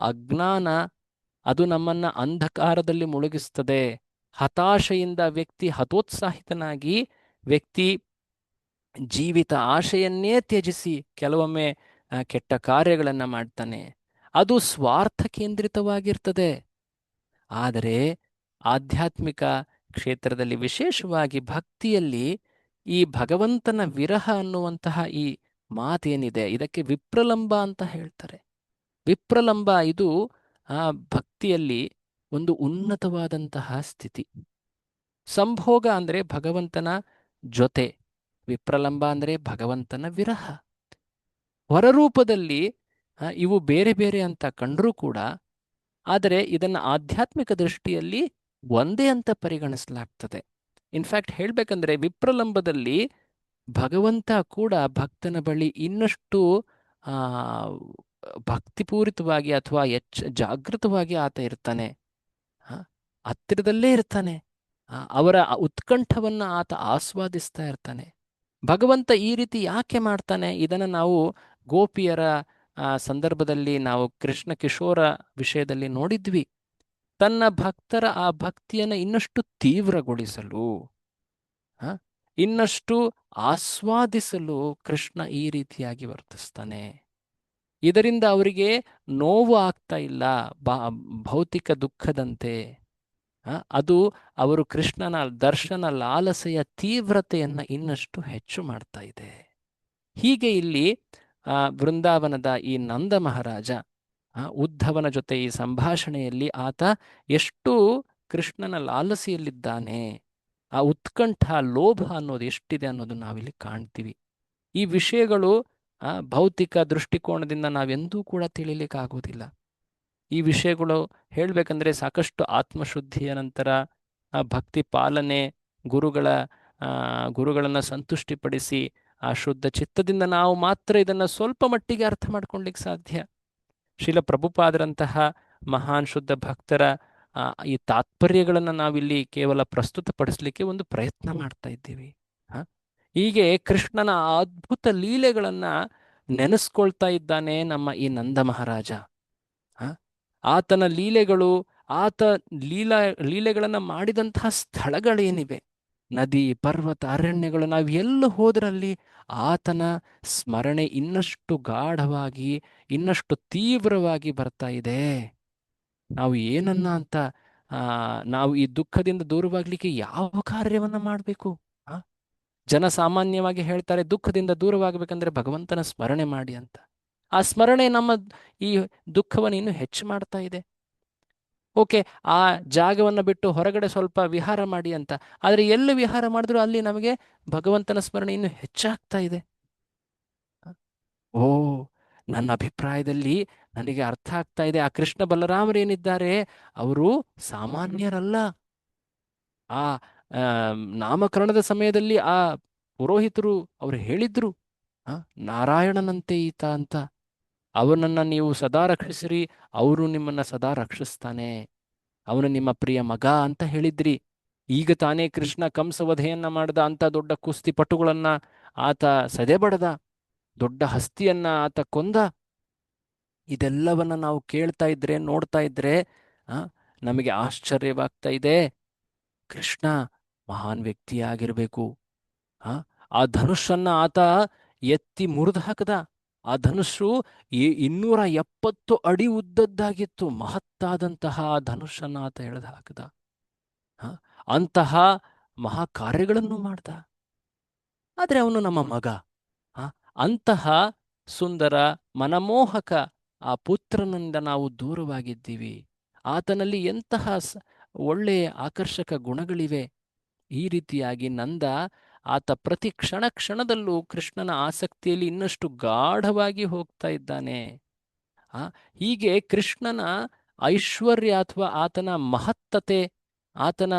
ಅಜ್ಞಾನ, ಅದು ನಮ್ಮನ್ನ ಅಂಧಕಾರದಲ್ಲಿ ಮುಳುಗಿಸ್ತದೆ. ಹತಾಶೆಯಿಂದ ವ್ಯಕ್ತಿ ಹತೋತ್ಸಾಹಿತನಾಗಿ ವ್ಯಕ್ತಿ ಜೀವಿತ ಆಶೆಯನ್ನೇ ತ್ಯಜಿಸಿ ಕೆಲವೊಮ್ಮೆ ಕೆಟ್ಟ ಕಾರ್ಯಗಳನ್ನು ಮಾಡ್ತಾನೆ. ಅದು ಸ್ವಾರ್ಥ ಕೇಂದ್ರಿತವಾಗಿರ್ತದೆ. ಆದರೆ ಆಧ್ಯಾತ್ಮಿಕ ಕ್ಷೇತ್ರದಲ್ಲಿ, ವಿಶೇಷವಾಗಿ ಭಕ್ತಿಯಲ್ಲಿ, ಈ ಭಗವಂತನ ವಿರಹ ಅನ್ನುವಂತಹ ಈ ಮಾತೇನಿದೆ, ಇದಕ್ಕೆ ವಿಪ್ರಲಂಬ ಅಂತ ಹೇಳ್ತಾರೆ. ವಿಪ್ರಲಂಬ ಇದು ಆ ಭಕ್ತಿಯಲ್ಲಿ ಒಂದು ಉನ್ನತವಾದಂತಹ ಸ್ಥಿತಿ. ಸಂಭೋಗ ಅಂದರೆ ಭಗವಂತನ ಜೊತೆ, ವಿಪ್ರಲಂಬ ಅಂದರೆ ಭಗವಂತನ ವಿರಹ. ಹೊರರೂಪದಲ್ಲಿ ಇವು ಬೇರೆ ಬೇರೆ ಅಂತ ಕಂಡರೂ ಕೂಡ, ಆದರೆ ಇದನ್ನು ಆಧ್ಯಾತ್ಮಿಕ ದೃಷ್ಟಿಯಲ್ಲಿ ಒಂದೇ ಅಂತ ಪರಿಗಣಿಸಲಾಗ್ತದೆ. ಇನ್ಫ್ಯಾಕ್ಟ್ ಹೇಳಬೇಕಂದ್ರೆ ವಿಪ್ರಲಂಬದಲ್ಲಿ ಭಗವಂತ ಕೂಡ ಭಕ್ತನ ಬಳಿ ಇನ್ನಷ್ಟು ಭಕ್ತಿಪೂರಿತವಾಗಿ ಅಥವಾ ಜಾಗೃತವಾಗಿ ಆತ ಇರ್ತಾನೆ, ಹತ್ತಿರದಲ್ಲೇ ಇರ್ತಾನೆ. ಅವರ ಉತ್ಕಂಠವನ್ನ ಆತ ಆಸ್ವಾದಿಸ್ತಾ ಇರ್ತಾನೆ. ಭಗವಂತ ಈ ರೀತಿ ಯಾಕೆ ಮಾಡ್ತಾನೆ? ಇದನ್ನು ನಾವು ಗೋಪಿಯರ ಸಂದರ್ಭದಲ್ಲಿ ನಾವು ಕೃಷ್ಣ ಕಿಶೋರ ವಿಷಯದಲ್ಲಿ ನೋಡಿದ್ವಿ. ತನ್ನ ಭಕ್ತರ ಆ ಭಕ್ತಿಯನ್ನು ಇನ್ನಷ್ಟು ತೀವ್ರಗೊಳಿಸಲು, ಇನ್ನಷ್ಟು ಆಸ್ವಾದಿಸಲು ಕೃಷ್ಣ ಈ ರೀತಿಯಾಗಿ ವರ್ತಿಸ್ತಾನೆ. ಇದರಿಂದ ಅವರಿಗೆ ನೋವು ಆಗ್ತಾ ಇಲ್ಲ, ಭೌತಿಕ ದುಃಖದಂತೆ. ಅದು ಅವರು ಕೃಷ್ಣನ ದರ್ಶನ ಲಾಲಸೆಯ ತೀವ್ರತೆಯನ್ನು ಇನ್ನಷ್ಟು ಹೆಚ್ಚು ಮಾಡ್ತಾ ಇದೆ. ಹೀಗೆ ಇಲ್ಲಿ ವೃಂದಾವನದ ಈ ನಂದ ಮಹಾರಾಜ ಉದ್ಧವನ ಜೊತೆ ಈ ಸಂಭಾಷಣೆಯಲ್ಲಿ ಆತ ಎಷ್ಟು ಕೃಷ್ಣನ ಲಾಲಸೆಯಲ್ಲಿದ್ದಾನೆ, ಆ ಉತ್ಕಂಠ, ಲೋಭ ಅನ್ನೋದು ಎಷ್ಟಿದೆ ಅನ್ನೋದು ನಾವಿಲ್ಲಿ ಕಾಣ್ತೀವಿ. ಈ ವಿಷಯಗಳು ಭೌತಿಕ ದೃಷ್ಟಿಕೋನದಿಂದ ನಾವೆಂದೂ ಕೂಡ ತಿಳಿಲಿಕ್ಕಾಗೋದಿಲ್ಲ. ಈ ವಿಷಯಗಳು ಹೇಳಬೇಕಂದ್ರೆ ಸಾಕಷ್ಟು ಆತ್ಮಶುದ್ಧಿಯ ನಂತರ ಭಕ್ತಿ ಪಾಲನೆ, ಗುರುಗಳನ್ನು ಸಂತುಷ್ಟಿಪಡಿಸಿ ಆ ಶುದ್ಧ ಚಿತ್ತದಿಂದ ನಾವು ಮಾತ್ರ ಇದನ್ನು ಸ್ವಲ್ಪ ಮಟ್ಟಿಗೆ ಅರ್ಥ ಮಾಡ್ಕೊಳ್ಳಿಕ್ಕೆ ಸಾಧ್ಯ. ಶ್ರೀಲ ಪ್ರಭುಪಾದರಂತಹ ಮಹಾನ್ ಶುದ್ಧ ಭಕ್ತರ ಈ ತಾತ್ಪರ್ಯಗಳನ್ನು ನಾವಿಲ್ಲಿ ಕೇವಲ ಪ್ರಸ್ತುತಪಡಿಸಲಿಕ್ಕೆ ಒಂದು ಪ್ರಯತ್ನ ಮಾಡ್ತಾ ಇದ್ದೀವಿ. ಹೀಗೆ ಕೃಷ್ಣನ ಅದ್ಭುತ ಲೀಲೆಗಳನ್ನು ನೆನೆಸ್ಕೊಳ್ತಾ ಇದ್ದಾನೆ ನಮ್ಮ ಈ ನಂದ ಮಹಾರಾಜ. ಆತನ ಲೀಲೆಗಳು, ಆತ ಲೀಲೆಗಳನ್ನು ಮಾಡಿದಂತಹ ಸ್ಥಳಗಳೇನಿವೆ, ನದಿ, ಪರ್ವತ, ಅರಣ್ಯಗಳು, ನಾವು ಎಲ್ಲ ಹೋದ್ರಲ್ಲಿ ಆತನ ಸ್ಮರಣೆ ಇನ್ನಷ್ಟು ಗಾಢವಾಗಿ, ಇನ್ನಷ್ಟು ತೀವ್ರವಾಗಿ ಬರ್ತಾ ಇದೆ. ನಾವು ಏನನ್ನ ಅಂತ ನಾವು ಈ ದುಃಖದಿಂದ ದೂರವಾಗ್ಲಿಕ್ಕೆ ಯಾವ ಕಾರ್ಯವನ್ನ ಮಾಡಬೇಕು? ಜನಸಾಮಾನ್ಯವಾಗಿ ಹೇಳ್ತಾರೆ ದುಃಖದಿಂದ ದೂರವಾಗಬೇಕಂದ್ರೆ ಭಗವಂತನ ಸ್ಮರಣೆ ಮಾಡಿ ಅಂತ. ಆ ಸ್ಮರಣೆ ನಮ್ಮ ಈ ದುಃಖವನ್ನು ಇನ್ನೂ ಹೆಚ್ಚು ಮಾಡ್ತಾ ಇದೆ. ಓಕೆ, ಆ ಜಾಗವನ್ನು ಬಿಟ್ಟು ಹೊರಗಡೆ ಸ್ವಲ್ಪ ವಿಹಾರ ಮಾಡಿ ಅಂತ. ಆದರೆ ಎಲ್ಲಿ ವಿಹಾರ ಮಾಡಿದ್ರೂ ಅಲ್ಲಿ ನಮಗೆ ಭಗವಂತನ ಸ್ಮರಣೆ ಇನ್ನೂ ಹೆಚ್ಚಾಗ್ತಾ ಇದೆ. ಓ, ನನ್ನ ಅಭಿಪ್ರಾಯದಲ್ಲಿ ನನಗೆ ಅರ್ಥ ಆಗ್ತಾ ಇದೆ, ಆ ಕೃಷ್ಣ ಬಲರಾಮರೇನಿದ್ದಾರೆ ಅವರು ಸಾಮಾನ್ಯರಲ್ಲ. ಆ ನಾಮಕರಣದ ಸಮಯದಲ್ಲಿ ಆ ಪುರೋಹಿತರು ಅವರು ಹೇಳಿದ್ರು, ನಾರಾಯಣನಂತೆ ಈತ ಅಂತ. ಅವನನ್ನ ನೀವು ಸದಾ ರಕ್ಷಿಸಿರಿ, ಅವರು ನಿಮ್ಮನ್ನ ಸದಾ ರಕ್ಷಿಸ್ತಾನೆ, ಅವನು ನಿಮ್ಮ ಪ್ರಿಯ ಮಗ ಅಂತ ಹೇಳಿದ್ರಿ. ಈಗ ತಾನೇ ಕೃಷ್ಣ ಕಂಸವಧೆಯನ್ನ ಮಾಡಿದ ಅಂತ ದೊಡ್ಡ ಕುಸ್ತಿಪಟುಗಳನ್ನ ಆತ ಸದೆಬಡದ, ದೊಡ್ಡ ಹಸ್ತಿಯನ್ನ ಆತ ಕೊಂದ. ಇದೆಲ್ಲವನ್ನ ನಾವು ಕೇಳ್ತಾ ಇದ್ರೆ, ನೋಡ್ತಾ ಇದ್ರೆ ನಮಗೆ ಆಶ್ಚರ್ಯವಾಗ್ತಾ ಇದೆ. ಕೃಷ್ಣ ಮಹಾನ್ ವ್ಯಕ್ತಿಯಾಗಿರ್ಬೇಕು. ಆ ಧನುಷನ್ನ ಆತ ಎತ್ತಿ ಮುರಿದು ಹಾಕದ. ಆ ಧನುಸ್ಸು 270 ಅಡಿ ಉದ್ದದ್ದಾಗಿತ್ತು. ಮಹತ್ತಾದಂತಹ ಆ ಧನುಷನ್ನ ಆತ ಎಳೆದು ಹಾಕದ. ಅಂತಹ ಮಹಾಕಾರ್ಯಗಳನ್ನು ಮಾಡ್ದ. ಆದ್ರೆ ಅವನು ನಮ್ಮ ಮಗ. ಅಂತಹ ಸುಂದರ ಮನಮೋಹಕ ಆ ಪುತ್ರನಿಂದ ನಾವು ದೂರವಾಗಿದ್ದೀವಿ. ಆತನಲ್ಲಿ ಎಂತಹ ಒಳ್ಳೆಯ ಆಕರ್ಷಕ ಗುಣಗಳಿವೆ. ಈ ರೀತಿಯಾಗಿ ನಂದ ಆತ ಪ್ರತಿ ಕ್ಷಣ ಕ್ಷಣದಲ್ಲೂ ಕೃಷ್ಣನ ಆಸಕ್ತಿಯಲ್ಲಿ ಇನ್ನಷ್ಟು ಗಾಢವಾಗಿ ಹೋಗ್ತಾ ಇದ್ದಾನೆ. ಹೀಗೆ ಕೃಷ್ಣನ ಐಶ್ವರ್ಯ ಅಥವಾ ಆತನ ಮಹತ್ತತೆ, ಆತನ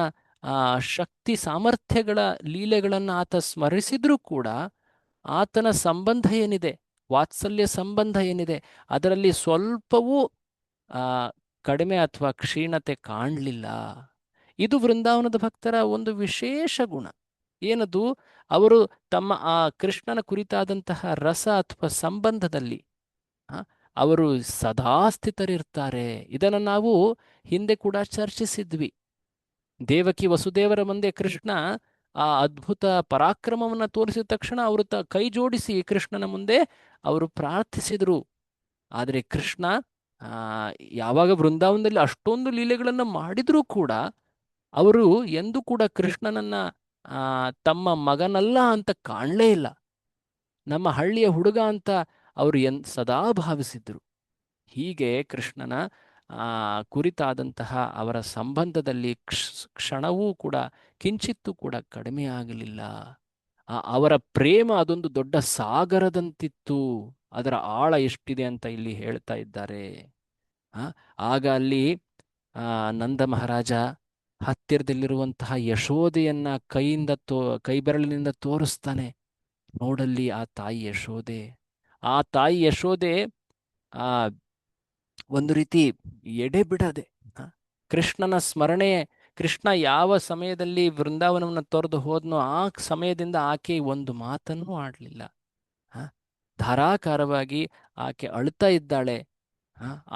ಶಕ್ತಿ ಸಾಮರ್ಥ್ಯಗಳ ಲೀಲೆಗಳನ್ನು ಆತ ಸ್ಮರಿಸಿದ್ರೂ ಕೂಡ ಆತನ ಸಂಬಂಧ ಏನಿದೆ, ವಾತ್ಸಲ್ಯ ಸಂಬಂಧ ಏನಿದೆ, ಅದರಲ್ಲಿ ಸ್ವಲ್ಪವೂ ಕಡಿಮೆ ಅಥವಾ ಕ್ಷೀಣತೆ ಕಾಣಲಿಲ್ಲ. ಇದು ವೃಂದಾವನದ ಭಕ್ತರ ಒಂದು ವಿಶೇಷ ಗುಣ. ಏನದು? ಅವರು ತಮ್ಮ ಆ ಕೃಷ್ಣನ ಕುರಿತಾದಂತಹ ರಸ ಅಥವಾ ಸಂಬಂಧದಲ್ಲಿ ಅವರು ಸದಾ ಸ್ಥಿತರಿರ್ತಾರೆ. ಇದನ್ನು ನಾವು ಹಿಂದೆ ಕೂಡ ಚರ್ಚಿಸಿದ್ವಿ. ದೇವಕಿ ವಸುದೇವರ ಮುಂದೆ ಕೃಷ್ಣ ಆ ಅದ್ಭುತ ಪರಾಕ್ರಮವನ್ನು ತೋರಿಸಿದ ತಕ್ಷಣ ಅವರು ಕೈ ಜೋಡಿಸಿ ಕೃಷ್ಣನ ಮುಂದೆ ಅವರು ಪ್ರಾರ್ಥಿಸಿದರು. ಆದರೆ ಕೃಷ್ಣ ಯಾವಾಗ ವೃಂದಾವನದಲ್ಲಿ ಅಷ್ಟೊಂದು ಲೀಲೆಗಳನ್ನು ಮಾಡಿದರೂ ಕೂಡ ಅವರು ಎಂದೂ ಕೂಡ ಕೃಷ್ಣನನ್ನ ತಮ್ಮ ಮಗನಲ್ಲ ಅಂತ ಕಾಣಲೇ ಇಲ್ಲ. ನಮ್ಮ ಹಳ್ಳಿಯ ಹುಡುಗ ಅಂತ ಅವರು ಸದಾ ಭಾವಿಸಿದ್ರು. ಹೀಗೆ ಕೃಷ್ಣನ ಕುರಿತಾದಂತಹ ಅವರ ಸಂಬಂಧದಲ್ಲಿ ಕ್ಷಣವೂ ಕೂಡ ಕಿಂಚಿತ್ತೂ ಕೂಡ ಕಡಿಮೆ ಆಗಲಿಲ್ಲ. ಅವರ ಪ್ರೇಮ ಅದೊಂದು ದೊಡ್ಡ ಸಾಗರದಂತಿತ್ತು. ಅದರ ಆಳ ಎಷ್ಟಿದೆ ಅಂತ ಇಲ್ಲಿ ಹೇಳ್ತಾ ಇದ್ದಾರೆ. ಆಗ ಅಲ್ಲಿ ನಂದ ಮಹಾರಾಜ ಹತ್ತಿರದಲ್ಲಿರುವಂತಹ ಯಶೋದೆಯನ್ನ ಕೈ ಬೆರಳಿನಿಂದ ತೋರಿಸ್ತಾನೆ. ನೋಡಲ್ಲಿ ಆ ತಾಯಿ ಯಶೋದೆ. ಆ ತಾಯಿ ಯಶೋದೆ ಒಂದು ರೀತಿ ಎಡೆ ಬಿಡದೆ ಕೃಷ್ಣನ ಸ್ಮರಣೆ, ಕೃಷ್ಣ ಯಾವ ಸಮಯದಲ್ಲಿ ವೃಂದಾವನವನ್ನು ತೊರೆದು ಹೋದ್ನೋ ಆ ಸಮಯದಿಂದ ಆಕೆ ಒಂದು ಮಾತನ್ನೂ ಆಡಲಿಲ್ಲ. ಧಾರಾಕಾರವಾಗಿ ಆಕೆ ಅಳ್ತಾ ಇದ್ದಾಳೆ.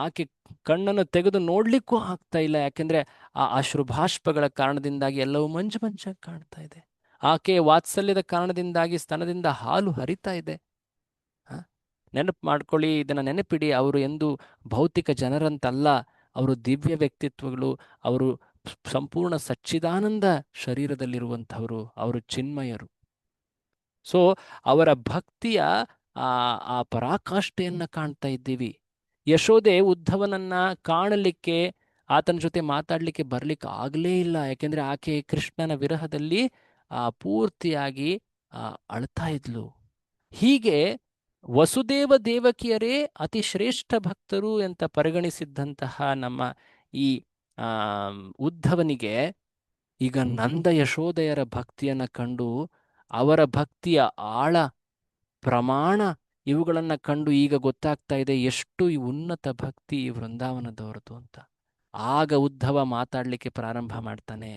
ಆಕೆ ಕಣ್ಣನ್ನು ತೆಗೆದು ನೋಡ್ಲಿಕ್ಕೂ ಆಗ್ತಾ ಇಲ್ಲ. ಯಾಕೆಂದ್ರೆ ಆ ಅಶ್ರುಭಾಷ್ಪಗಳ ಕಾರಣದಿಂದಾಗಿ ಎಲ್ಲವೂ ಮಂಜು ಮಂಜಾಗಿ ಕಾಣ್ತಾ ಇದೆ. ಆಕೆ ವಾತ್ಸಲ್ಯದ ಕಾರಣದಿಂದಾಗಿ ಸ್ತನದಿಂದ ಹಾಲು ಹರಿತಾ ಇದೆ. ನೆನಪು ಮಾಡ್ಕೊಳ್ಳಿ, ಇದನ್ನ ನೆನಪಿಡಿ. ಅವರು ಎಂದು ಭೌತಿಕ ಜನರಂತಲ್ಲ, ಅವರು ದಿವ್ಯ ವ್ಯಕ್ತಿತ್ವಗಳು. ಅವರು ಸಂಪೂರ್ಣ ಸಚ್ಚಿದಾನಂದ ಶರೀರದಲ್ಲಿರುವಂಥವರು, ಅವರು ಚಿನ್ಮಯರು. ಸೊ ಅವರ ಭಕ್ತಿಯ ಆ ಪರಾಕಾಷ್ಠೆಯನ್ನ ಕಾಣ್ತಾ ಇದ್ದೀವಿ. ಯಶೋದೆ ಉದ್ಧವನನ್ನ ಕಾಣಲಿಕ್ಕೆ, ಆತನ ಜೊತೆ ಮಾತಾಡ್ಲಿಕ್ಕೆ ಬರ್ಲಿಕ್ಕೆ ಆಗಲೇ ಇಲ್ಲ. ಯಾಕೆಂದ್ರೆ ಆಕೆ ಕೃಷ್ಣನ ವಿರಹದಲ್ಲಿ ಪೂರ್ತಿಯಾಗಿ ಅಳ್ತಾ ಇದ್ಲು. ಹೀಗೆ ವಸುದೇವ ದೇವಕಿಯರೇ ಅತಿ ಶ್ರೇಷ್ಠ ಭಕ್ತರು ಅಂತ ಪರಿಗಣಿಸಿದ್ದಂತಹ ನಮ್ಮ ಈ ಉದ್ಧವನಿಗೆ ಈಗ ನಂದ ಯಶೋದೆಯರ ಭಕ್ತಿಯನ್ನ ಕಂಡು, ಅವರ ಭಕ್ತಿಯ ಆಳ, ಪ್ರಮಾಣ ಇವುಗಳನ್ನ ಕಂಡು ಈಗ ಗೊತ್ತಾಗ್ತಾ ಇದೆ ಎಷ್ಟು ಈ ಉನ್ನತ ಭಕ್ತಿ ವೃಂದಾವನದವರದು ಅಂತ. ಆಗ ಉದ್ಧವ ಮಾತಾಡ್ಲಿಕ್ಕೆ ಪ್ರಾರಂಭ ಮಾಡ್ತಾನೆ.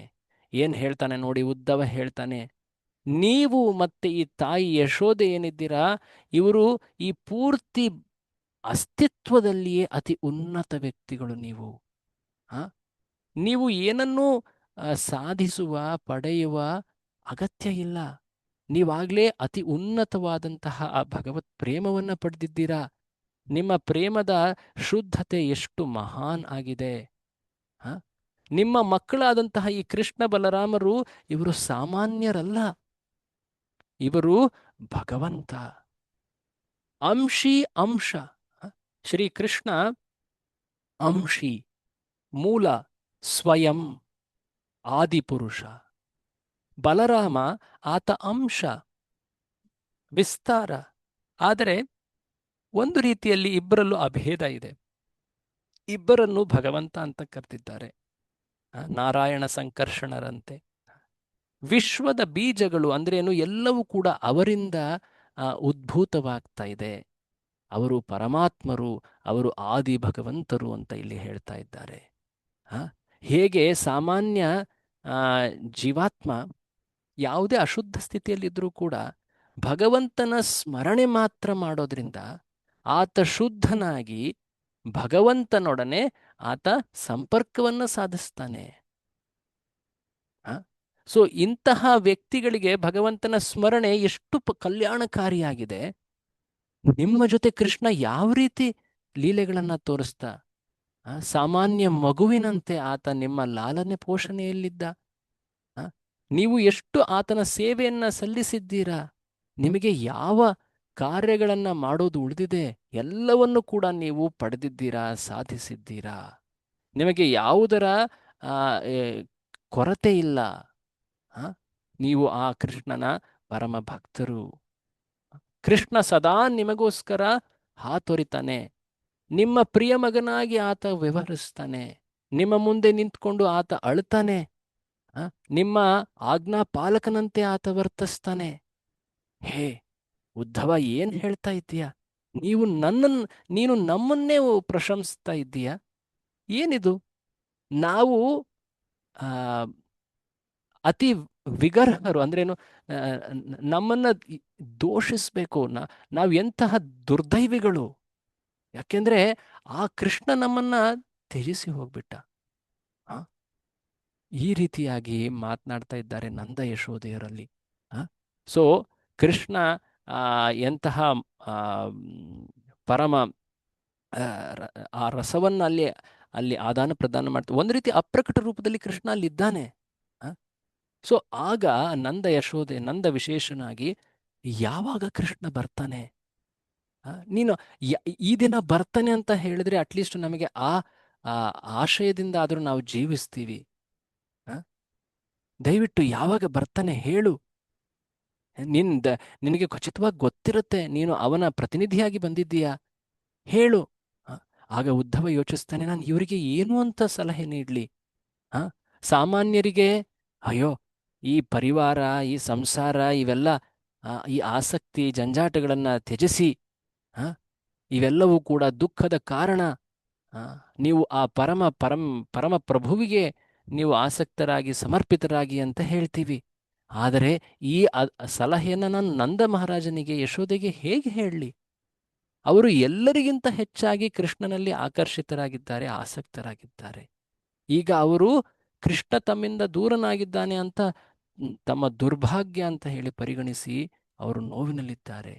ಏನ್ ಹೇಳ್ತಾನೆ ನೋಡಿ? ಉದ್ಧವ ಹೇಳ್ತಾನೆ, ನೀವು ಮತ್ತೆ ಈ ತಾಯಿ ಯಶೋದೆ ಏನಿದ್ದೀರಾ, ಇವರು ಈ ಪೂರ್ತಿ ಅಸ್ತಿತ್ವದಲ್ಲಿಯೇ ಅತಿ ಉನ್ನತ ವ್ಯಕ್ತಿಗಳು. ನೀವು ಏನನ್ನೂ ಸಾಧಿಸುವ, ಪಡೆಯುವ ಅಗತ್ಯ ಇಲ್ಲ. ನೀವಾಗಲೇ ಅತಿ ಉನ್ನತವಾದಂತಹ ಆ ಭಗವತ್ ಪ್ರೇಮವನ್ನ ಪಡೆದಿದ್ದೀರಾ. ನಿಮ್ಮ ಪ್ರೇಮದ ಶುದ್ಧತೆ ಎಷ್ಟು ಮಹಾನ್ ಆಗಿದೆ. ನಿಮ್ಮ ಮಕ್ಕಳಾದಂತಹ ಈ ಕೃಷ್ಣ ಬಲರಾಮರು ಇವರು ಸಾಮಾನ್ಯರಲ್ಲ, ಇವರು ಭಗವಂತ. ಅಂಶಿ ಅಂಶ ಶ್ರೀಕೃಷ್ಣ ಅಂಶಿ, ಮೂಲ, ಸ್ವಯಂ, ಆದಿಪುರುಷ. ಬಲರಾಮ ಆತ ಅಂಶ, ವಿಸ್ತಾರ. ಆದರೆ ಒಂದು ರೀತಿಯಲ್ಲಿ ಇಬ್ಬರಲ್ಲೂ ಅಭೇದ ಇದೆ. ಇಬ್ಬರನ್ನು ಭಗವಂತ ಅಂತ ಕರೆದಿದ್ದಾರೆ, ನಾರಾಯಣ ಸಂಕರ್ಷಣರಂತೆ. ವಿಶ್ವದ ಬೀಜಗಳು ಅಂದ್ರೇನು, ಎಲ್ಲವೂ ಕೂಡ ಅವರಿಂದ ಉದ್ಭೂತವಾಗ್ತಾ ಇದೆ. ಅವರು ಪರಮಾತ್ಮರು, ಅವರು ಆದಿ ಭಗವಂತರು ಅಂತ ಇಲ್ಲಿ ಹೇಳ್ತಾ ಇದ್ದಾರೆ. ಹೇಗೆ ಸಾಮಾನ್ಯ ಜೀವಾತ್ಮ ಯಾವುದೇ ಅಶುದ್ಧ ಸ್ಥಿತಿಯಲ್ಲಿದ್ದರೂ ಕೂಡ ಭಗವಂತನ ಸ್ಮರಣೆ ಮಾತ್ರ ಮಾಡೋದ್ರಿಂದ ಆತ ಶುದ್ಧನಾಗಿ ಭಗವಂತನೊಡನೆ ಆತ ಸಂಪರ್ಕವನ್ನು ಸಾಧಿಸ್ತಾನೆ. ಸೊ ಇಂತಹ ವ್ಯಕ್ತಿಗಳಿಗೆ ಭಗವಂತನ ಸ್ಮರಣೆ ಎಷ್ಟು ಕಲ್ಯಾಣಕಾರಿಯಾಗಿದೆ. ನಿಮ್ಮ ಜೊತೆ ಕೃಷ್ಣ ಯಾವ ರೀತಿ ಲೀಲೆಗಳನ್ನ ತೋರಿಸ್ತಾ, ಸಾಮಾನ್ಯ ಮಗುವಿನಂತೆ ಆತ ನಿಮ್ಮ ಲಾಲನೆ ಪೋಷಣೆಯಲ್ಲಿದ್ದ. ನೀವು ಎಷ್ಟು ಆತನ ಸೇವೆಯನ್ನ ಸಲ್ಲಿಸಿದ್ದೀರಾ, ನಿಮಗೆ ಯಾವ ಕಾರ್ಯಗಳನ್ನ ಮಾಡೋದು ಉಳಿದಿದೆ ಎಲ್ಲವನ್ನು ಕೂಡ ನೀವು ಪಡೆದಿದ್ದೀರಾ, ಸಾಧಿಸಿದ್ದೀರಾ. ನಿಮಗೆ ಯಾವುದರ ಕೊರತೆ ಇಲ್ಲ. ನೀವು ಆ ಕೃಷ್ಣನ ಪರಮ ಭಕ್ತರು. ಕೃಷ್ಣ ಸದಾ ನಿಮಗೋಸ್ಕರ ಹಾತೊರಿತಾನೆ. ನಿಮ್ಮ ಪ್ರಿಯ ಮಗನಾಗಿ ಆತ ವ್ಯವಹರಿಸ್ತಾನೆ. ನಿಮ್ಮ ಮುಂದೆ ನಿಂತ್ಕೊಂಡು ಆತ ಅಳ್ತಾನೆ. ನಿಮ್ಮ ಆಜ್ಞಾ ಪಾಲಕನಂತೆ ಆತ ವರ್ತಿಸ್ತಾನೆ. ಹೇ ಉದ್ಧವ, ಏನ್ ಹೇಳ್ತಾ ಇದ್ದೀಯ? ನೀನು ನಮ್ಮನ್ನೇ ಪ್ರಶಂಸಿಸ್ತಾ ಇದ್ದೀಯ? ಏನಿದು? ನಾವು ಅತಿ ವಿಗರ್ಹರು ಅಂದ್ರೇನು, ನಮ್ಮನ್ನ ದೋಷಿಸ್ಬೇಕು. ನಾವು ಎಂತಹ ದುರ್ದೈವಿಗಳು. ಯಾಕೆಂದ್ರೆ ಆ ಕೃಷ್ಣ ನಮ್ಮನ್ನ ತ್ಯಜಿಸಿ ಹೋಗ್ಬಿಟ್ಟ. ಈ ರೀತಿಯಾಗಿ ಮಾತನಾಡ್ತಾ ಇದ್ದಾರೆ ನಂದ ಯಶೋದೆಯರಲ್ಲಿ. ಸೊ ಕೃಷ್ಣ ಎಂತಹ ಪರಮ ಆ ರಸವನ್ನ ಅಲ್ಲಿ ಆದಾನ ಪ್ರದಾನ ಮಾಡ್ತಾರೆ. ಒಂದು ರೀತಿ ಅಪ್ರಕಟ ರೂಪದಲ್ಲಿ ಕೃಷ್ಣ ಅಲ್ಲಿದ್ದಾನೆ. ಸೊ ಆಗ ನಂದ ಯಶೋದೆ, ನಂದ ವಿಶೇಷನಾಗಿ ಯಾವಾಗ ಕೃಷ್ಣ ಬರ್ತಾನೆ, ನೀನು ಈ ದಿನ ಬರ್ತಾನೆ ಅಂತ ಹೇಳಿದ್ರೆ ಅಟ್ಲೀಸ್ಟ್ ನಮಗೆ ಆ ಆಶಯದಿಂದ ಆದ್ರೂ ನಾವು ಜೀವಿಸ್ತೀವಿ. ದಯವಿಟ್ಟು ಯಾವಾಗ ಬರ್ತಾನೆ ಹೇಳು. ನಿನಗೆ ಖಚಿತವಾಗಿ ಗೊತ್ತಿರುತ್ತೆ, ನೀನು ಅವನ ಪ್ರತಿನಿಧಿಯಾಗಿ ಬಂದಿದ್ದೀಯಾ, ಹೇಳು. ಆಗ ಉದ್ಧವ ಯೋಚಿಸ್ತಾನೆ, ನಾನು ಇವರಿಗೆ ಏನು ಅಂತ ಸಲಹೆ ನೀಡ್ಲಿ? ಸಾಮಾನ್ಯರಿಗೆ ಅಯ್ಯೋ ಈ ಪರಿವಾರ, ಈ ಸಂಸಾರ, ಇವೆಲ್ಲ ಈ ಆಸಕ್ತಿ ಜಂಜಾಟಗಳನ್ನ ತ್ಯಜಿಸಿ, ಇವೆಲ್ಲವೂ ಕೂಡ ದುಃಖದ ಕಾರಣ. ನೀವು ಆ ಪರಮ ಪ್ರಭುವಿಗೆ ನೀವು ಆಸಕ್ತರಾಗಿ ಸಮರ್ಪಿತರಾಗಿ ಅಂತ ಹೇಳ್ತೀವಿ. ಆದರೆ ಈ ಸಲಹೆಯನ್ನು ನಾನು ನಂದ ಮಹಾರಾಜನಿಗೆ, ಯಶೋದೆಗೆ ಹೇಗೆ ಹೇಳಲಿ? ಅವರು ಎಲ್ಲರಿಗಿಂತ ಹೆಚ್ಚಾಗಿ ಕೃಷ್ಣನಲ್ಲಿ ಆಕರ್ಷಿತರಾಗಿದ್ದಾರೆ, ಆಸಕ್ತರಾಗಿದ್ದಾರೆ. ಈಗ ಅವರು ಕೃಷ್ಣ ತಮ್ಮಿಂದ ದೂರನಾಗಿದ್ದಾನೆ ಅಂತ ತಮ್ಮ ದುರ್ಭಾಗ್ಯ ಅಂತ ಹೇಳಿ ಪರಿಗಣಿಸಿ ಅವರು ನೋವಿನಲ್ಲಿದ್ದಾರೆ.